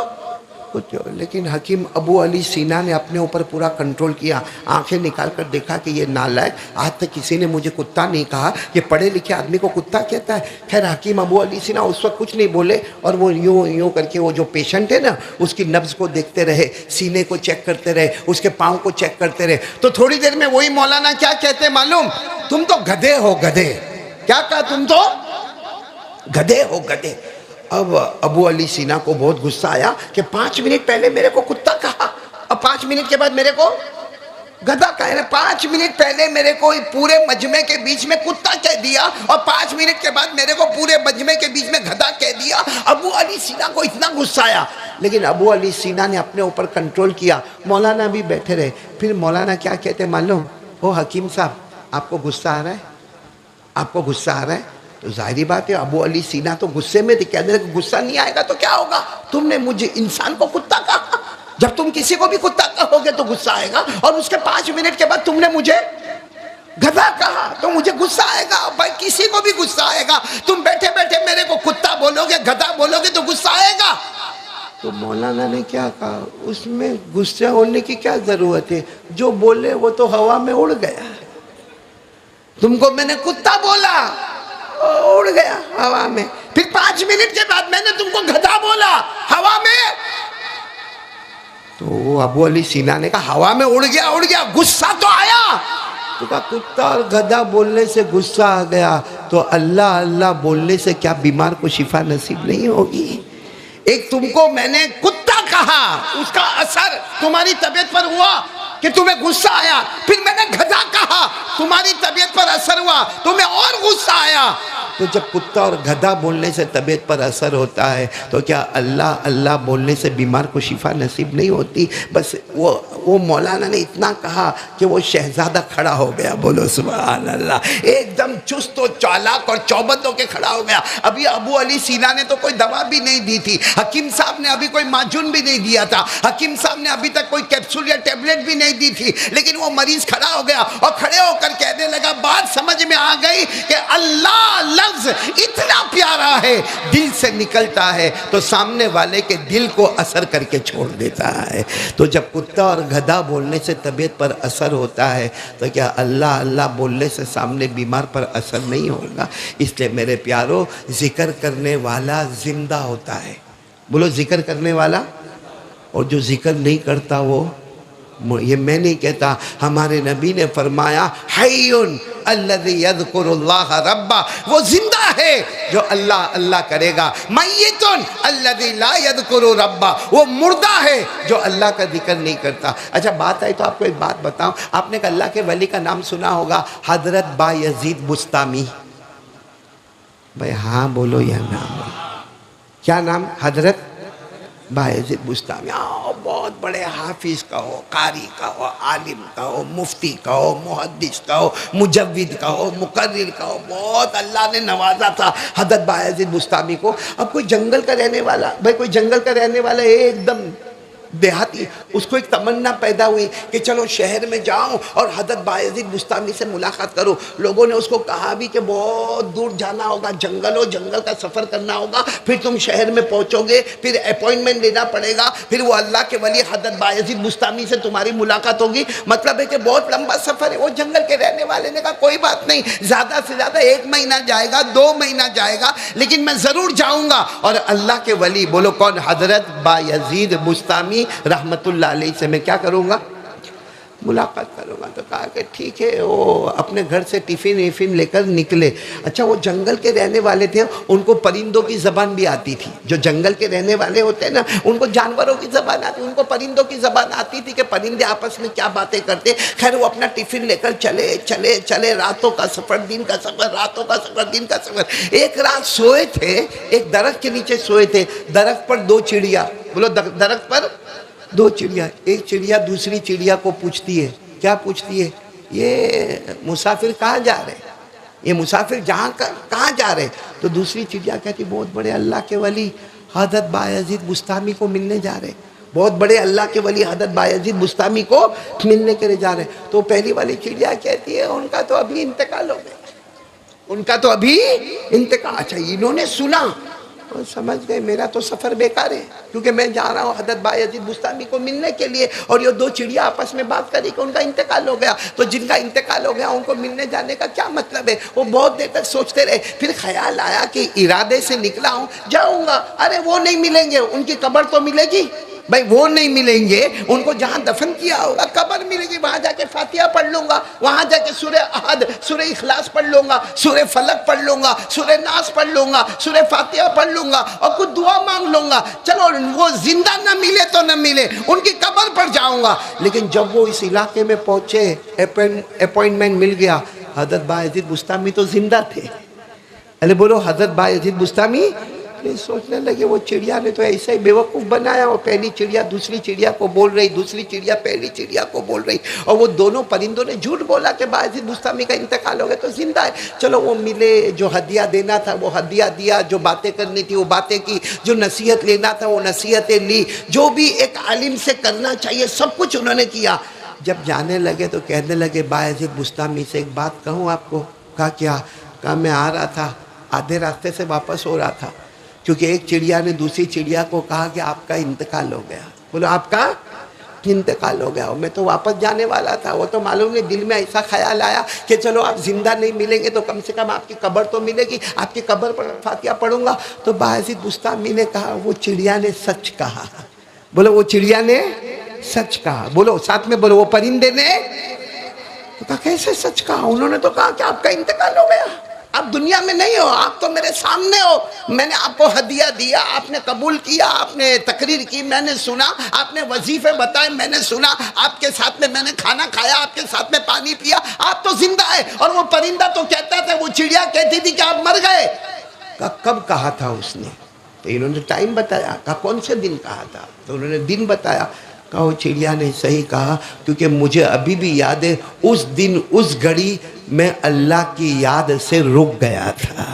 کچھ. لیکن حکیم ابو علی سینا نے اپنے اوپر پورا کنٹرول کیا, آنکھیں نکال کر دیکھا کہ یہ نالائق, آج تک کسی نے مجھے کتا نہیں کہا, یہ پڑھے لکھے آدمی کو کتا کہتا ہے. خیر حکیم ابو علی سینا اس وقت کچھ نہیں بولے, اور وہ یوں کر کے وہ جو پیشنٹ ہے نا اس کی نبض کو دیکھتے رہے, سینے کو چیک کرتے رہے, اس کے پاؤں کو چیک کرتے رہے. تو تھوڑی دیر میں وہی مولانا کیا کہتے معلوم, تم تو گدھے ہو گدھے. کیا کہا, تم تو گدھے ہو گدھے. اب ابو علی سینا کو بہت غصہ آیا کہ 5 منٹ پہلے میرے کو کتا کہا, اب 5 منٹ کے بعد میرے کو گدھا کہہ رہے. 5 منٹ پہلے میرے کو پورے مجمع کے بیچ میں کتا کہہ دیا, اور 5 منٹ کے بعد میرے کو پورے مجمع کے بیچ میں گدھا کہہ دیا. ابو علی سینا کو اتنا غصہ آیا, لیکن ابو علی سینا نے اپنے اوپر کنٹرول کیا. مولانا بھی بیٹھے رہے. پھر مولانا کیا کہتے معلوم, او حکیم صاحب آپ کو غصہ آ رہا ہے, آپ کو غصہ آ رہا ہے. تو ظاہری بات ہے ابو علی سینا تو غصے میں تھے, کہنے لگے غصہ نہیں آئے گا تو کیا ہوگا, تم نے مجھے انسان کو کتا کہا, جب تم کسی کو بھی کتا کہو گے تو غصہ آئے گا, اور اس کے 5 منٹ کے بعد تم نے مجھے گدھا کہا تو مجھے غصہ آئے گا. بھائی کسی کو بھی غصہ آئے گا, تم بیٹھے بیٹھے میرے کو کتا بولو گے, گدھا بولو گے تو غصہ آئے گا. تو مولانا نے کیا کہا، اس میں غصہ ہونے کی کیا ضرورت ہے، جو بولے وہ تو ہوا میں اڑ گیا، تم کو میں نے کتا بولا اڑ گیا ہوا میں، پھر 5 منٹ کے بعد میں نے تم کو گدھا بولا ہوا میں، تو ابو علی سینا نے کہا ہوا میں اڑ گیا، غصہ تو آیا، تو کہا کتا اور گدھا بولنے سے غصہ آ گیا تو اللہ اللہ بولنے سے کیا بیمار کو شفا نصیب نہیں ہوگی؟ ایک تم کو میں نے کتا کہا، اس کا اثر تمہاری طبیعت پر ہوا کہ تمہیں غصہ آیا، پھر میں نے گدھا کہا، تمہاری طبیعت پر اثر ہوا، تمہیں اور غصہ آیا۔ تو جب کتا اور گدھا بولنے سے طبیعت پر اثر ہوتا ہے تو کیا اللہ اللہ بولنے سے بیمار کو شفا نصیب نہیں ہوتی؟ بس وہ مولانا نے اتنا کہا کہ وہ شہزادہ کھڑا ہو گیا، بولو سبحان اللہ، ایک دم چست و چالاک اور چوبند ہو کے کھڑا ہو گیا۔ ابھی ابو علی سینا نے تو کوئی دوا بھی نہیں دی تھی، حکیم صاحب نے ابھی کوئی معجون بھی نہیں دیا تھا، حکیم صاحب نے ابھی تک کوئی کیپسول یا ٹیبلٹ بھی نہیں دی تھی، لیکن وہ مریض کھڑا ہو گیا اور کھڑے ہو کر کہنے لگا، بات سمجھ میں آ گئی کہ اللہ لفظ اتنا پیارا ہے، دل سے نکلتا ہے تو سامنے والے کے دل کو اثر کر کے چھوڑ دیتا ہے۔ تو جب کتا اور گدھا بولنے سے طبیعت پر اثر ہوتا ہے تو کیا اللہ اللہ بولنے سے سامنے بیمار پر اثر نہیں ہوگا؟ اس لیے میرے پیارو، ذکر کرنے والا زندہ ہوتا ہے، بولو ذکر کرنے والا، اور جو ذکر نہیں کرتا وہ، یہ میں نہیں کہتا، ہمارے نبی نے فرمایا حیٌّ الذی یذکر اللہ ربہ، وہ زندہ ہے جو اللہ اللہ کرے گا، میتٌ الذی لا یذکر ربہ، وہ مردہ ہے جو اللہ کا ذکر نہیں کرتا۔ اچھا بات آئی تو آپ کو ایک بات بتاؤں، آپ نے اللہ کے ولی کا نام سنا ہوگا، حضرت بایزید بسطامی، بھائی ہاں بولو یا نام بولو، کیا نام؟ حضرت بایزید بسطامی، بہت بڑے حافظ کا ہو، قاری کا ہو، عالم کا ہو، مفتی کا ہو، محدث کا ہو، مجود کا ہو، مقرر کا ہو، بہت اللہ نے نوازا تھا حضرت بایزید بسطامی کو۔ اب کوئی جنگل کا رہنے والا، بھائی کوئی جنگل کا رہنے والا ایک دم دیہاتی، اس کو ایک تمنا پیدا ہوئی کہ چلو شہر میں جاؤں اور حضرت بایزید بسطامی سے ملاقات کروں۔ لوگوں نے اس کو کہا بھی کہ بہت دور جانا ہوگا، جنگل ہو، جنگل کا سفر کرنا ہوگا، پھر تم شہر میں پہنچو گے، پھر اپوائنٹمنٹ لینا پڑے گا، پھر وہ اللہ کے ولی حضرت بایزید بسطامی سے تمہاری ملاقات ہوگی، مطلب ہے کہ بہت لمبا سفر ہے۔ وہ جنگل کے رہنے والے نے کہا کوئی بات نہیں، زیادہ سے زیادہ 1 مہینہ جائے گا، 2 مہینہ جائے گا، لیکن میں ضرور جاؤں گا۔ اور اللہ کے ولی، بولو کون؟ حضرت بایزید بسطامی رحمت اللہ علیہ سے میں کیا کروں گا؟ ملاقات کروں گا۔ تو کہا کہ ٹھیک ہے، وہ اپنے گھر سے ٹفن لے کر نکلے۔ اچھا وہ جنگل کے رہنے والے تھے، ان کو پرندوں کی زبان بھی آتی تھی، جو جنگل کے رہنے والے ہوتے ہیں نا، ان کو جانوروں کی زبان آتی، ان کو پرندوں کی زبان آتی تھی کہ پرندے آپس میں کیا باتیں کرتے۔ خیر وہ اپنا ٹفن لے کر چلے، راتوں کا سفر، دن کا سفر، راتوں کا سفر، دن کا سفر۔ ایک رات سوئے تھے، ایک درخت کے نیچے سوئے تھے، درخت پر 2 چڑیا، بولو درخت پر 2 چڑیا، ایک چڑیا دوسری چڑیا کو پوچھتی ہے، کیا پوچھتی ہے؟ یہ مسافر کہاں جا رہے؟ یہ مسافر کہاں جا رہے؟ تو دوسری چڑیا کہتی بہت بڑے اللہ کے ولی حضرت بایزید بسطامی کو ملنے جا رہے، بہت بڑے اللہ کے ولی حضرت بایزید بسطامی کو ملنے کے لیے جا رہے۔ تو پہلی والی چڑیا کہتی ہے ان کا تو ابھی انتقال ہو گیا، ان کا تو ابھی انتقال۔ اچھا انہوں نے سنا، سمجھ گئے میرا تو سفر بیکار ہے، کیونکہ میں جا رہا ہوں حضرت بایزید بسطامی کو ملنے کے لیے، اور یہ 2 چڑیا آپس میں بات کری کہ ان کا انتقال ہو گیا۔ تو جن کا انتقال ہو گیا ان کو ملنے جانے کا کیا مطلب ہے؟ وہ بہت دیر تک سوچتے رہے، پھر خیال آیا کہ ارادے سے نکلا ہوں، جاؤں گا، ارے وہ نہیں ملیں گے، ان کی قبر تو ملے گی، بھائی وہ نہیں ملیں گے، ان کو جہاں دفن کیا ہوگا قبر ملے گی، وہاں جا کے فاتحہ پڑھ لوں گا، وہاں جا کے سورہ احد، سورہ اخلاص پڑھ لوں گا، سورہ فلق پڑھ لوں گا، سورہ ناس پڑھ لوں گا، سورہ فاتحہ پڑھ لوں گا اور کچھ دعا مانگ لوں گا۔ چلو وہ زندہ نہ ملے تو نہ ملے، ان کی قبر پر جاؤں گا۔ لیکن جب وہ اس علاقے میں پہنچے، اپوائنٹمنٹ مل گیا، حضرت بایزید بسطامی تو زندہ تھے۔ ارے بولو حضرت بایزید بسطامی سوچنے لگے وہ چڑیا نے تو ایسا ہی بیوقوف بنایا، وہ پہلی چڑیا دوسری چڑیا کو بول رہی، دوسری چڑیا پہلی چڑیا کو بول رہی، اور وہ دونوں پرندوں نے جھوٹ بولا کہ بایزید بسطامی کا انتقال ہو گیا تو زندہ ہے۔ چلو وہ ملے، جو ہدیہ دینا تھا وہ ہدیہ دیا، جو باتیں کرنی تھی وہ باتیں کی، جو نصیحت لینا تھا وہ نصیحتیں لی، جو بھی ایک عالم سے کرنا چاہیے سب کچھ انہوں نے کیا۔ جب جانے لگے تو کہنے لگے بایزید بسطامی سے ایک بات کہوں آپ کو؟ کہا کیا؟ کہا میں آ رہا تھا، آدھے راستے سے واپس ہو رہا تھا، کیونکہ ایک چڑیا نے دوسری چڑیا کو کہا کہ آپ کا انتقال ہو گیا. بولو آپ کا انتقال ہو گیا. میں تو واپس جانے والا تھا. وہ تو معلوم نہیں دل میں ایسا خیال آیا کہ چلو آپ زندہ نہیں ملیں گے تو کم سے کم آپ کی قبر تو ملے گی, آپ کی قبر پر فاتحہ پڑھوں گا. تو باعزید بستامی نے کہا وہ چڑیا نے سچ کہا. بولو وہ چڑیا نے سچ کہا. بولو ساتھ میں بولو وہ پرندے نے تو کہا کیسے سچ کہا؟ انہوں نے تو کہا کہ آپ کا انتقال ہو گیا, آپ دنیا میں نہیں ہو, آپ تو میرے سامنے ہو. میں نے آپ کو ہدیہ دیا, آپ نے قبول کیا, آپ نے تقریر کی, میں نے سنا, آپ نے وظیفے بتائے, میں نے سنا, آپ کے ساتھ میں نے کھانا کھایا, آپ کے ساتھ میں پانی پیا, آپ تو زندہ ہے. اور وہ پرندہ تو کہتا تھا, وہ چڑیا کہتی تھی کہ آپ مر گئے. کہا کب کہا تھا اس نے؟ تو انہوں نے ٹائم بتایا. کہا کون سے دن کہا تھا؟ تو انہوں نے دن بتایا. کہا وہ چڑیا نے صحیح کہا, کیونکہ مجھے ابھی بھی یاد ہے اس دن اس گھڑی میں اللہ کی یاد سے رک گیا تھا.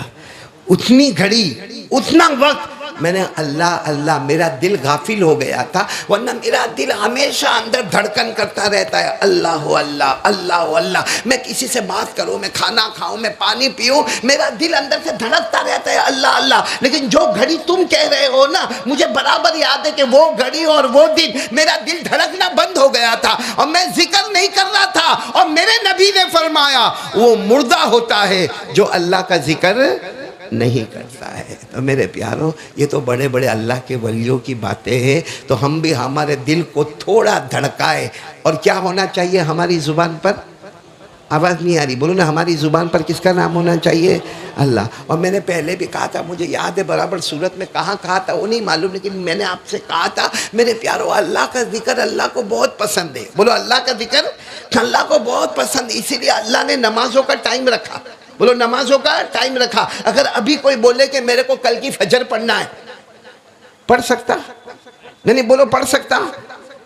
اتنی گھڑی, اتنا وقت میں نے اللہ اللہ, میرا دل غافل ہو گیا تھا, ورنہ میرا دل ہمیشہ اندر دھڑکن کرتا رہتا ہے اللہ اللہ اللہ اللہ. میں کسی سے بات کروں, میں کھانا کھاؤں, میں پانی پیوں, میرا دل اندر سے دھڑکتا رہتا ہے اللہ اللہ. لیکن جو گھڑی تم کہہ رہے ہو نا, مجھے برابر یاد ہے کہ وہ گھڑی اور وہ دن میرا دل دھڑکنا بند ہو گیا تھا اور میں ذکر نہیں کر رہا تھا. اور میرے نبی نے فرمایا وہ مردہ ہوتا ہے جو اللہ کا ذکر نہیں کرتا ہے. تو میرے پیاروں, یہ تو بڑے بڑے اللہ کے ولیوں کی باتیں ہیں. تو ہم بھی ہمارے دل کو تھوڑا دھڑکائے. اور کیا ہونا چاہیے ہماری زبان پر؟ آواز نہیں آ رہی, بولو نا. ہماری زبان پر کس کا نام ہونا چاہیے؟ اللہ. اور میں نے پہلے بھی کہا تھا, مجھے یاد ہے برابر صورت میں کہاں کہا تھا وہ نہیں معلوم, لیکن میں نے آپ سے کہا تھا میرے پیاروں, اللہ کا ذکر اللہ کو بہت پسند ہے. بولو اللہ کا ذکر اللہ کو بہت پسند. اسی لیے اللہ نے نمازوں کا ٹائم رکھا. بولو نمازوں کا ٹائم رکھا. اگر ابھی کوئی بولے کہ میرے کو کل کی فجر پڑھنا ہے, پڑھ سکتا؟ نہیں بولو پڑھ سکتا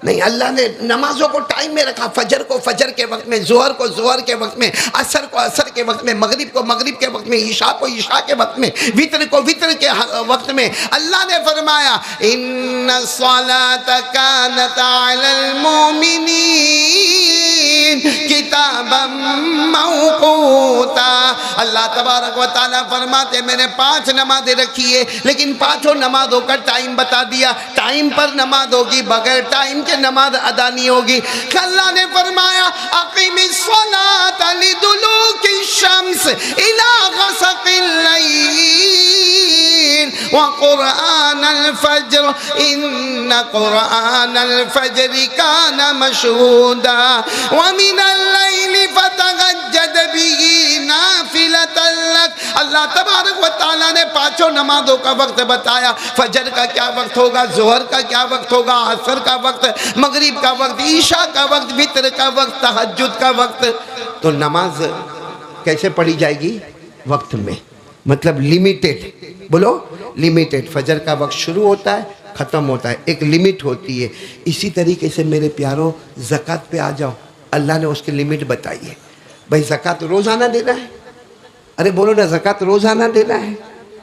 نہیں. اللہ نے نمازوں کو ٹائم میں رکھا. فجر کو فجر کے وقت میں, ظہر کو ظہر کے وقت میں, عصر کو عصر کے وقت میں, مغرب کو مغرب کے وقت میں, عشاء کو عشاء کے وقت میں, وتر کو وتر کے وقت میں. اللہ نے فرمایا ان الصلاۃ کانت علی المؤمنین کتابا موقوتا. اللہ تبارک و تعالیٰ فرماتے میں نے 5 نمازیں رکھی ہے, لیکن 5 نمازوں کا ٹائم بتا دیا. ٹائم پر نماز ہوگی, بغیر ٹائم کے نماز ادا نہیں ہوگی. اللہ نے فرمایا اقیم الصلاۃ لدلوک الشمس الی غسق اللیل وقرآن الفجر ان قرآن الفجر کان مشہودا ومن اللیل فتہجد به نافلۃ لک. اللہ تبارک و تعالیٰ نے 5 نمازوں کا وقت بتایا. فجر کا کیا وقت ہوگا, ظہر کا کیا وقت ہوگا, عصر کا وقت, مغرب کا وقت, عشاء کا وقت, وتر کا وقت, تہجد کا وقت. تو نماز کیسے پڑھی جائے گی؟ وقت میں, مطلب لیمیٹڈ. بولو لیمیٹڈ. فجر کا وقت شروع ہوتا ہے, ختم ہوتا ہے, ایک لیمٹ ہوتی ہے. اسی طریقے سے میرے پیاروں زکوٰۃ پہ آ جاؤ. اللہ نے اس کی لیمٹ بتائی ہے. بھائی زکوٰۃ روزانہ دینا ہے. ارے بولو نا, زکوٰۃ روزانہ دینا ہے.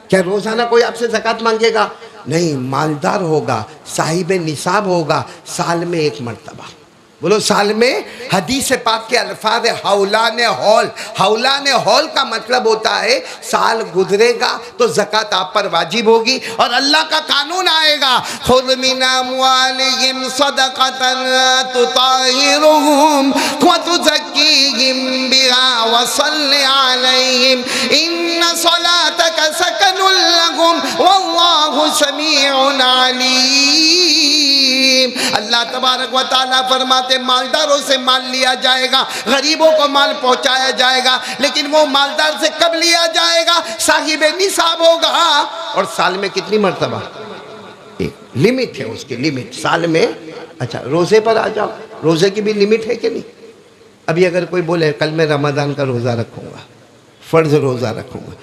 کیا روزانہ کوئی آپ سے زکوٰۃ مانگے گا؟ نہیں. مالدار ہوگا, صاحب نصاب ہوگا, سال میں 1 مرتبہ. بولو سال میں. حدیث پاک کے الفاظ حولان ہول. حولان ہول کا مطلب ہوتا ہے سال گزرے گا تو زکوٰۃ آپ پر واجب ہوگی. اور اللہ کا قانون آئے گا خذ من اموالہم صدقۃ تطہرہم وتزکیہم بہا وصل علیہم ان صلاتک سکن لہم واللہ سمیع علیم. اللہ تبارک و تعالیٰ فرماتے مالداروں سے مال لیا جائے گا, غریبوں کو مال پہنچایا جائے گا, لیکن وہ مالدار سے کب لیا جائے گا؟ صاحب نصاب ہوگا. اور سال میں کتنی مرتبہ؟ ایک لیمٹ ہے اس کی, لیمٹ سال میں. اچھا روزے پر آ جاؤ. روزے کی بھی لیمٹ ہے کہ نہیں؟ ابھی اگر کوئی بولے کل میں رمضان کا روزہ رکھوں گا, فرض روزہ رکھوں گا.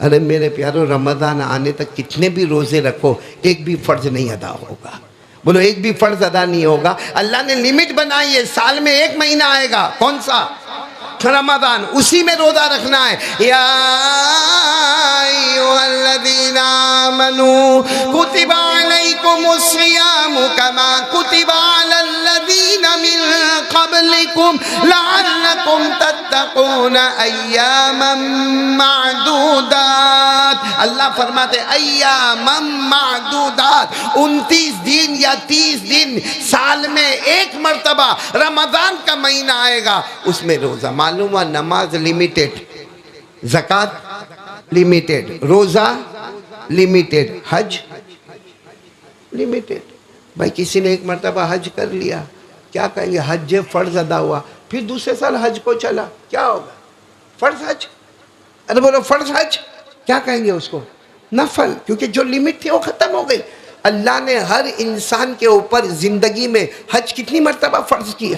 ارے میرے پیاروں رمضان آنے تک کتنے بھی روزے رکھو, ایک بھی فرض نہیں ادا ہوگا. بولو ایک بھی فرض ادا نہیں ہوگا. اللہ نے لیمٹ بنائی ہے, سال میں 1 مہینہ آئے گا. کون سا؟ رمضان. اسی میں روزہ رکھنا ہے. یا ایھا الذین آمنوا کتب علیکم الصیام کما کتب علی الذین من قبلکم لعلکم تتقون. تتقون ایاما معدودات. اللہ فرماتے ایاما معدودات، 29 دن یا 30 دن سال میں ایک مرتبہ رمضان کا مہینہ آئے گا، اس میں روزہ. معلوم ہوا نماز لیمیٹڈ، زکوٰۃ لیمیٹڈ، روزہ لیمیٹڈ، حج لیمیٹڈ. بھائی کسی نے ایک مرتبہ حج کر لیا، کیا کہیں گے؟ حج فرض ادا ہوا، پھر دوسرے سال حج کو چلا، کیا ہوگا؟ فرض حج. ارے بولو فرض حج، کیا کہیں گے اس کو؟ نفل، کیونکہ جو لمٹ تھی وہ ختم ہو گئی. اللہ نے ہر انسان کے اوپر زندگی میں حج کتنی مرتبہ فرض کیا؟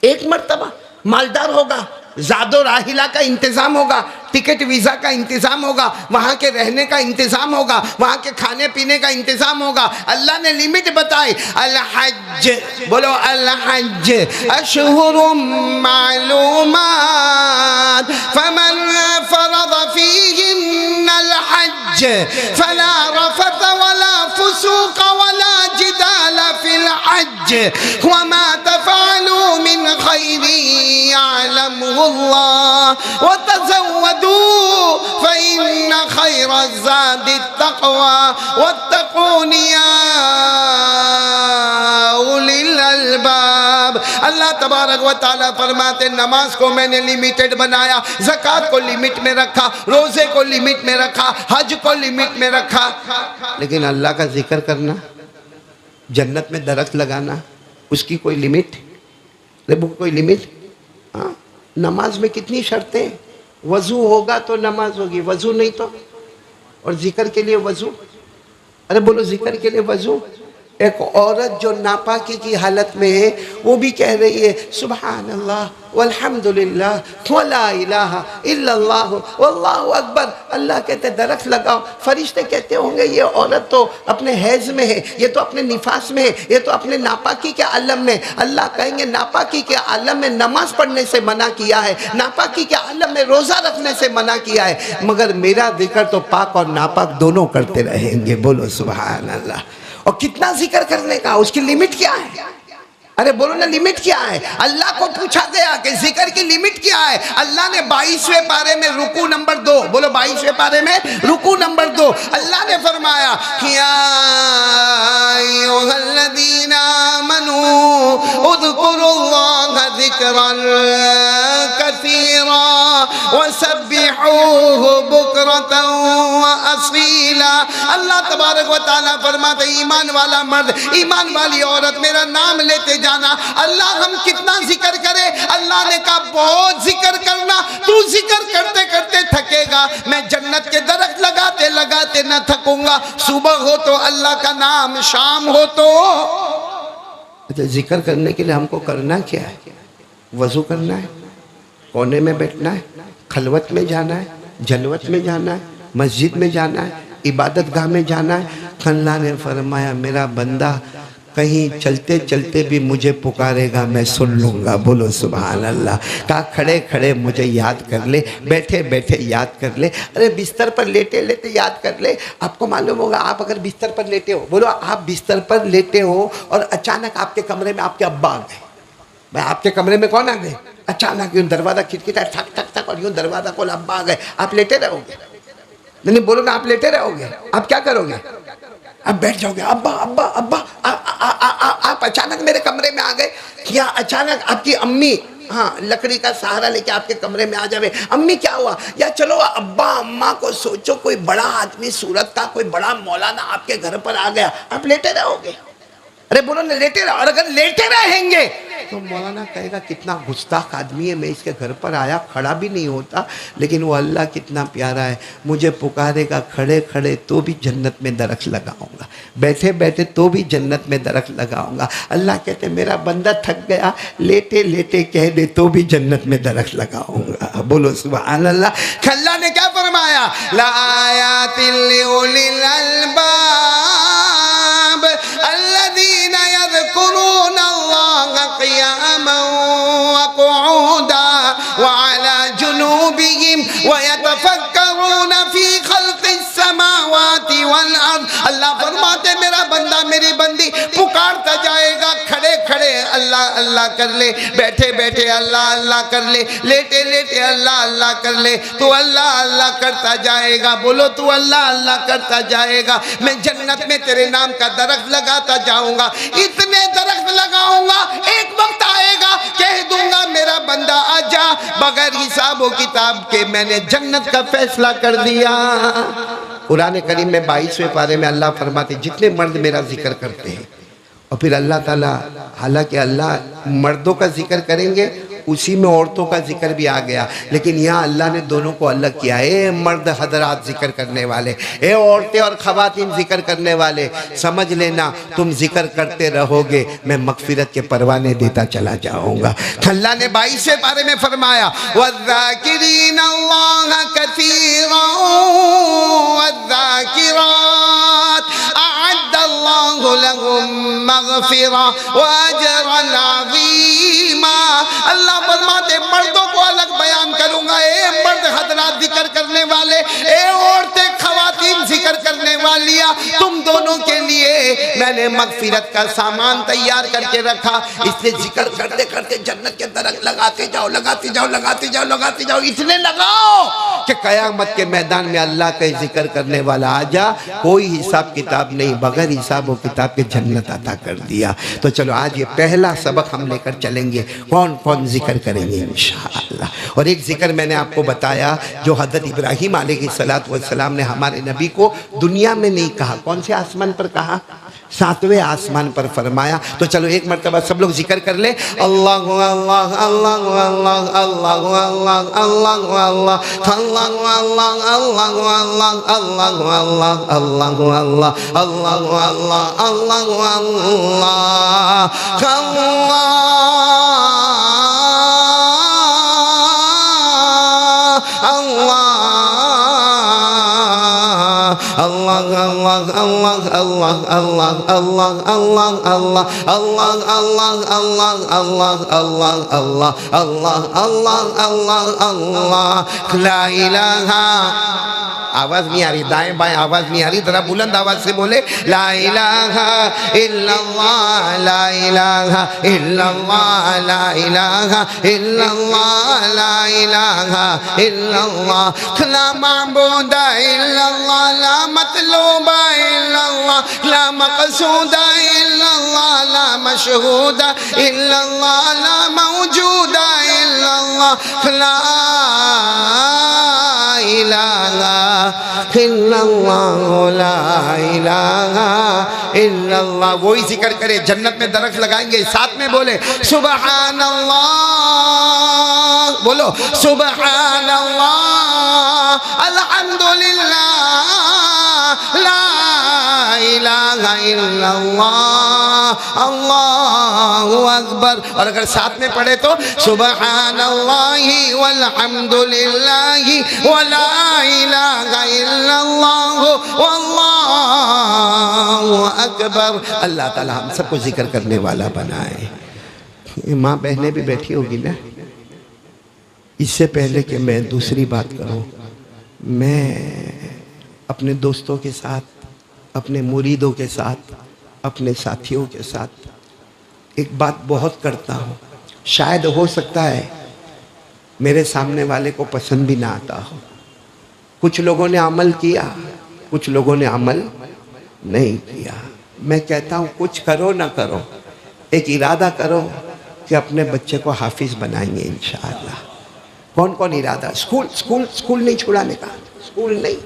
ایک مرتبہ. مالدار ہوگا، زاد و راحلہ کا انتظام ہوگا، ٹکٹ ویزا کا انتظام ہوگا، وہاں کے رہنے کا انتظام ہوگا، وہاں کے کھانے پینے کا انتظام ہوگا. اللہ نے لمٹ بتائی. الحج، بولو الحج اشہر معلومات فمن فرض فیہن الحج فلا رفث ولا فسوق ولا جدال فی الحج وما تفعلوا من خیر يعلمه الله وتزودوا فإن خير الزاد التقوى واتقون يا أولي الألباب. اللہ تبارک و تعالیٰ فرماتے نماز کو میں نے لیمیٹڈ بنایا، زکوٰۃ کو لیمٹ میں رکھا، روزے کو لیمٹ میں رکھا، حج کو لیمٹ میں رکھا. لیکن اللہ کا ذکر کرنا، جنت میں درخت لگانا، اس کی کوئی لمٹ؟ کوئی لمٹ؟ ہاں. نماز میں کتنی شرطیں؟ وضو ہوگا تو نماز ہوگی، وضو نہیں تو؟ اور ذکر کے لیے وضو. ارے بولو ذکر کے لیے وضو. ایک عورت جو ناپاکی کی حالت میں ہے وہ بھی کہہ رہی ہے سبحان اللہ والحمدللہ ولا الہ الا اللہ واللہ اکبر. اللہ کہتے درخت لگاؤ. فرشتے کہتے ہوں گے یہ عورت تو اپنے حیض میں ہے، یہ تو اپنے نفاس میں ہے، یہ تو اپنے ناپاکی کے عالم میں. اللہ کہیں گے ناپاکی کے عالم میں نماز پڑھنے سے منع کیا ہے، ناپاکی کے عالم میں روزہ رکھنے سے منع کیا ہے، مگر میرا ذکر تو پاک اور ناپاک دونوں کرتے رہیں گے. بولو سبحان اللہ. اور کتنا ذکر کرنے کا، اس کی لمٹ کیا ہے؟ ارے بولو نا لمٹ کیا ہے؟ اللہ کو پوچھا گیا کہ ذکر کی لمٹ کیا ہے. اللہ نے 22ویں پارے میں رکوع نمبر 2، بولو 22ویں پارے میں رکوع نمبر 2، اللہ نے فرمایا یا ایھا الذین آمنوا اذکروا اللہ ذکرا کثیرا وسبحوہ بکرۃ واصیلا. اللہ تبارک و تعالیٰ فرماتے ایمان والا مرد، ایمان والی عورت میرا نام لیتے جانا. اللہ ہم کتنا ذکر کرے؟ اللہ نے کہا بہت ذکر کرنا. تو ذکر کرتے کرتے تھکے گا، میں جنت کے درخت لگاتے لگاتے نہ تھکوں گا. صبح ہو تو اللہ کا نام، شام ہو تو ذکر کرنے کے لیے ہم کو کرنا کیا ہے؟ وضو کرنا ہے، کونے میں بیٹھنا ہے، خلوت میں جانا ہے، جلوت میں جانا ہے، مسجد میں جانا ہے، عبادت گاہ میں جانا ہے. اللہ نے فرمایا میرا بندہ کہیں چلتے چلتے بھی مجھے پکارے گا میں سن لوں گا. بولو سبحان اللہ. کہا کھڑے کھڑے مجھے یاد کر لے، بیٹھے بیٹھے یاد کر لے. ارے بستر پر لیٹے لیٹے یاد کر لے. آپ کو معلوم ہوگا آپ اگر بستر پر لیٹے ہو، بولو آپ بستر پر لیٹے ہو اور اچانک آپ کے کمرے میں آپ کے ابا آ گئے. بھائی آپ کے کمرے میں کون آ گئے؟ اچانک یوں دروازہ کھٹکھٹا ٹھک ٹھک ٹھک اور یوں دروازہ کھولا، ابا آ گئے. آپ لیٹے رہو گے؟ نہیں بولو نا، آپ لیٹے رہو گے. آپ کیا کرو گے؟ آپ بیٹھ جاؤ گے. ابا ابا ابا آپ اچانک میرے کمرے میں آ گئے. یا اچانک آپ کی امی ہاں لکڑی کا سہارا لے کے آپ کے کمرے میں آ جاوے. امی کیا ہوا؟ یا چلو ابا اماں کو سوچو کوئی بڑا آدمی صورت کا، کوئی بڑا مولانا آپ کے گھر پر آ گیا. آپ لیٹے رہو گے؟ ارے بولو نا لیٹے رہو. اور اگر لیٹے رہیں گے تو مولانا کہے گا کتنا گستاخ آدمی ہے، میں اس کے گھر پر آیا کھڑا بھی نہیں ہوتا. لیکن وہ اللہ کتنا پیارا ہے، مجھے پکارے گا کھڑے کھڑے تو بھی جنت میں درخت لگاؤں گا، بیٹھے بیٹھے تو بھی جنت میں درخت لگاؤں گا. اللہ کہتے میرا بندہ تھک گیا، لیٹے لیٹے کہہ دے تو بھی جنت میں درخت لگاؤں گا. بولو سبحان اللہ. اللہ نے کیا فرمایا؟ لآیات لأولی الالباب الذین یذکرون اللہ قیاما وقعودا وعلی جنوبہم ویتفکرون فی خلق السماوات والارض. اللہ فرماتے میرا بندہ میری بندی پکارتا جائے گا، کھڑے کھڑے اللہ اللہ کر لے، بیٹھے بیٹھے اللہ اللہ کر لے، لیٹے لیٹے اللہ اللہ کر لے، تو اللہ اللہ کرتا جائے گا۔ بولو تو اللہ اللہ کرتا جائے گا۔ میں جنت میں تیرے نام کا درخت لگاتا جاؤں گا، اتنے درخت لگاؤں گا، ایک وقت آئے گا کہہ دوں گا میرا بندہ آجا، بغیر حساب و کتاب کے میں نے جنت کا فیصلہ کر دیا۔ قرآن کریم میں 22ویں پارے میں اللہ فرماتے جتنے مرد میرا ذکر کرتے ہیں، اور پھر اللہ تعالیٰ، حالانکہ اللہ مردوں کا ذکر کریں گے اسی میں عورتوں کا ذکر بھی آ گیا، لیکن یہاں اللہ نے دونوں کو الگ کیا۔ اے مرد حضرات ذکر کرنے والے، اے عورتیں اور خواتین ذکر کرنے والے، سمجھ لینا تم ذکر کرتے رہو گے، میں مغفرت کے پروانے دیتا چلا جاؤں گا۔ اللہ نے 22ویں پارے میں فرمایا وَالذَّاكِرِينَ اللَّهَ كَثِيرًا وَالذَّاكِرَاتِ أَعَدَّ اللَّهُ لَهُم مَّغْفِرَةً وَأَجْرًا عَظِيمًا۔ اللہ فرماتے مردوں کو الگ بیان کروں گا، اے مرد حضرات ذکر کرنے والے، اے عورتیں خواتین ذکر کرنے والیاں، تم دونوں کے لیے میں نے مغفرت کا سامان تیار کر کے رکھا۔ اس لیے ذکر کرتے کرتے جنت کے درخت لگاتے جاؤ، لگاتے جاؤ، لگاتے جاؤ، لگاتے جاؤ، اتنے لگاؤ کہ قیامت کے میدان میں اللہ کا ذکر کرنے والا آ جا، کوئی حساب کتاب نہیں، بغیر حساب و کتاب کے جنت عطا کر دیا۔ تو چلو آج یہ پہلا سبق ہم لے کر چلیں گے، کون کون ذکر کریں گے انشاءاللہ۔ اور ایک ذکر میں نے آپ کو بتایا جو حضرت ابراہیم علیہ السلام نے ہمارے نبی کو دنیا میں نہیں کہا، کون سے آسمان پر کہا؟ 7ویں آسمان پر فرمایا۔ تو چلو ایک مرتبہ سب لوگ ذکر کر لیں، اللہ اللہ اللہ اللہ اللہ اللہ اللہ اللہ اللہ اللہ اللہ اللہ اللہ اللہ اللہ اللہ لا الہ، آواز نہیں آ رہی، دائیں بائیں آواز نہیں آ رہی، ذرا بلند آواز سے بولے، لا الہ الا اللہ، لا الہ الا اللہ، لا الہ الا اللہ، لا الہ الا اللہ، لا معبود الا اللہ، لا مطلوب الا اللہ، لا مقصود الا اللہ، لا مشہود الا اللہ، لا موجود الا اللہ، لا الہ الا اللہ، لا الہ الا اللہ۔ وہی ذکر کرے، جنت میں درخت لگائیں گے، ساتھ میں بولے سبحان اللہ، بولو سبحان اللہ، الحمدللہ، لا الہ الا اللہ، اللہ اکبر۔ اور اگر ساتھ میں پڑھے تو سبحان اللہ والحمدللہ ولا الہ الا اللہ واللہ اکبر۔ اللہ تعالی ہم سب کو ذکر کرنے والا بنائے۔ ماں بہنیں بھی بیٹھی ہوگی نا، اس سے پہلے کہ میں دوسری بات کروں، میں اپنے دوستوں کے ساتھ، اپنے مریدوں کے ساتھ، اپنے ساتھیوں کے ساتھ ایک بات بہت کرتا ہوں، شاید ہو سکتا ہے میرے سامنے والے کو پسند بھی نہ آتا ہو۔ کچھ لوگوں نے عمل کیا، کچھ لوگوں نے عمل نہیں کیا۔ میں کہتا ہوں کچھ کرو نہ کرو، ایک ارادہ کرو کہ اپنے بچے کو حافظ بنائیں گے انشاءاللہ۔ کون کون ارادہ؟ سکول نہیں چھڑانے کا، سکول نہیں،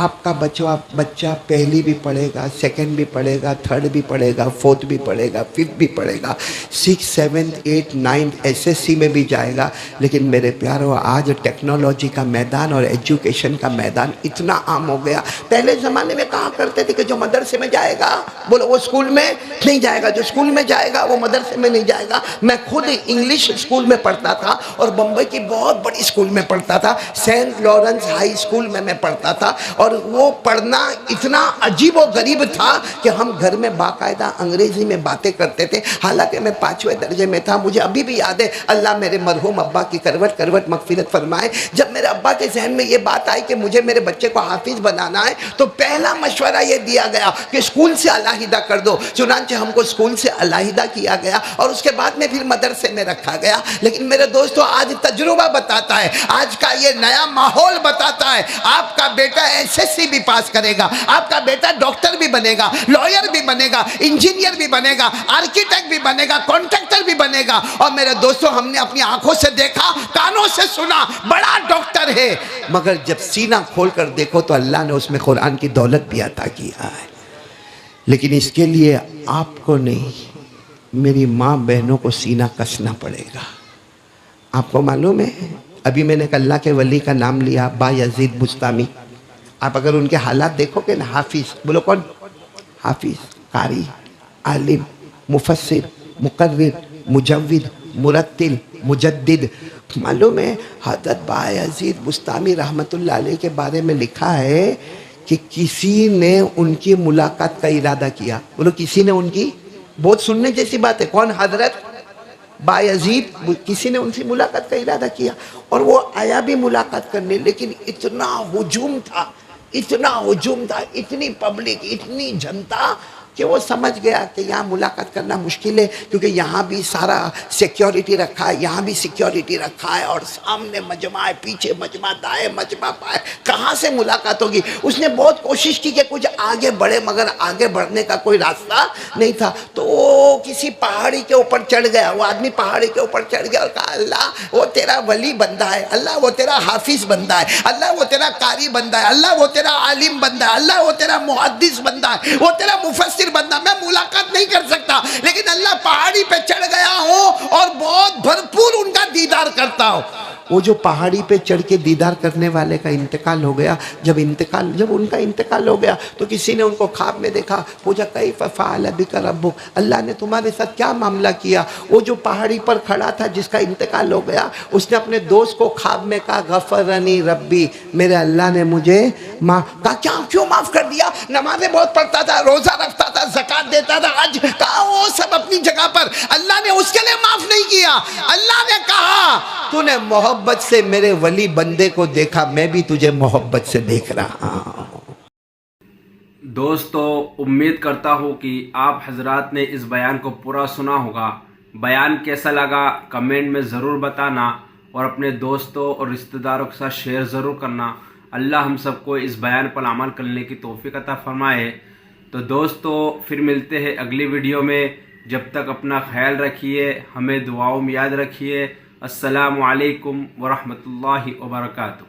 آپ کا بچہ پہلی بھی پڑھے گا، سیکنڈ بھی پڑھے گا، تھرڈ بھی پڑھے گا، فورتھ بھی پڑھے گا، ففتھ بھی پڑھے گا، 6th 7th 8th 9th SSC میں بھی جائے گا۔ لیکن میرے پیارو، آج ٹیکنالوجی کا میدان اور ایجوکیشن کا میدان اتنا عام ہو گیا۔ پہلے زمانے میں کہا کرتے تھے کہ جو مدرسے میں جائے گا بولو وہ اسکول میں نہیں جائے گا، جو اسکول میں جائے گا وہ مدرسے میں نہیں جائے گا۔ میں خود انگلش اسکول میں پڑھتا تھا اور بمبئی کی بہت بڑی اسکول میں پڑھتا تھا، سینٹ لارنس ہائی اسکول میں پڑھتا تھا، اور وہ پڑھنا اتنا عجیب و غریب تھا کہ ہم گھر میں باقاعدہ انگریزی میں باتیں کرتے تھے، حالانکہ میں 5ویں درجے میں تھا۔ مجھے ابھی بھی یاد ہے، اللہ میرے مرحوم ابا کی کروٹ کروٹ مغفرت فرمائے، جب میرے ابا کے ذہن میں یہ بات آئی کہ مجھے میرے بچے کو حافظ بنانا ہے تو پہلا مشورہ یہ دیا گیا کہ اسکول سے علیحدہ کر دو۔ چنانچہ ہم کو اسکول سے علیحدہ کیا گیا اور اس کے بعد میں پھر مدرسے میں رکھا گیا۔ لیکن میرے دوستو، آج تجربہ بتاتا ہے، آج کا یہ نیا ماحول بتاتا ہے، آپ کا بیٹا SSC بھی پاس کرے گا، آپ کا بیٹا ڈاکٹر بھی بنے گا، لائر بھی بنے گا، انجینئر بھی بنے گا، آرکیٹیکٹ بھی بنے گا، کانٹریکٹر بھی بنے گا۔ اور میرے دوستو، ہم نے اپنی آنکھوں سے دیکھا، کانوں سے سنا، بڑا ڈاکٹر ہے، مگر جب سینہ کھول کر دیکھو تو اللہ نے اس میں قرآن کی دولت بھی عطا کیا ہے۔ لیکن اس کے لیے آپ کو نہیں، میری ماں بہنوں کو سینہ کسنا پڑے گا۔ آپ کو معلوم ہے، ابھی میں نے اللہ کے ولی کا نام لیا، بایزید بستامی۔ آپ اگر ان کے حالات دیکھو گے نا، حافظ، بولو کون؟ حافظ، قاری، عالم، مفسر، مقرر، مجود، مرتل، مجدد۔ معلوم ہے حضرت بایزید بستامی رحمت اللہ علیہ کے بارے میں لکھا ہے کہ کسی نے ان کی ملاقات کا ارادہ کیا۔ بولو کسی نے ان کی، بہت سننے جیسی بات ہے، کون؟ حضرت بایزید، کسی نے ان سے ملاقات کا ارادہ کیا اور وہ آیا بھی ملاقات کرنے، لیکن اتنا ہجوم تھا، اتنی پبلک، اتنی جنتا کہ وہ سمجھ گیا کہ یہاں ملاقات کرنا مشکل ہے، کیونکہ یہاں بھی سارا سیکیورٹی رکھا ہے، یہاں بھی سیکیورٹی رکھا ہے، اور سامنے مجمع ہے، پیچھے مجمع، دائیں مجمع، بائیں، کہاں سے ملاقات ہوگی؟ اس نے بہت کوشش کی کہ کچھ آگے بڑھے، مگر آگے بڑھنے کا کوئی راستہ نہیں تھا۔ تو وہ کسی پہاڑی کے اوپر چڑھ گیا، وہ آدمی پہاڑی کے اوپر چڑھ گیا اور کہا، اللہ وہ تیرا ولی بندہ ہے، اللہ وہ تیرا حافظ بندہ ہے، اللہ وہ تیرا قاری بندہ ہے، اللہ وہ تیرا عالم بندہ ہے، اللہ وہ تیرا محدث بندہ ہے، وہ تیرا مفسر بندہ۔ میں ملاقات نہیں کر سکتا، لیکن اللہ پہاڑی پہ چڑھ گیا ہوں اور بہت بھرپور ان کا دیدار کرتا ہوں۔ وہ جو پہاڑی پہ چڑھ کے دیدار کرنے والے کا انتقال ہو گیا، جب ان کا انتقال ہو گیا تو کسی نے ان کو خواب میں دیکھا، پوچھا کیف فعل بک ربک، اللہ نے تمہارے ساتھ کیا معاملہ کیا؟ وہ جو پہاڑی پر کھڑا تھا جس کا انتقال ہو گیا، اس نے اپنے دوست کو خواب میں کہا، غفرنی ربی، میرے اللہ نے مجھے کہا کیوں معاف کر دیا؟ نمازیں بہت پڑھتا تھا، روزہ رکھتا تھا، زکات دیتا تھا، حج، کہا وہ سب اپنی جگہ پر، اللہ نے اس کے لیے معاف نہیں کیا۔ اللہ نے کہا تو نے محبت سے میرے ولی بندے کو دیکھا، میں بھی تجھے محبت سے دیکھ رہا ہوں۔ دوستو، امید کرتا ہوں کہ آپ حضرات نے اس بیان کو پورا سنا ہوگا۔ بیان کیسا لگا کمنٹ میں ضرور بتانا، اور اپنے دوستوں اور رشتہ داروں کے ساتھ شیئر ضرور کرنا۔ اللہ ہم سب کو اس بیان پر عمل کرنے کی توفیق عطا فرمائے۔ تو دوستو، پھر ملتے ہیں اگلی ویڈیو میں، جب تک اپنا خیال رکھیے، ہمیں دعاؤں میں یاد رکھیے۔ السلام علیکم ورحمۃ اللہ وبرکاتہ۔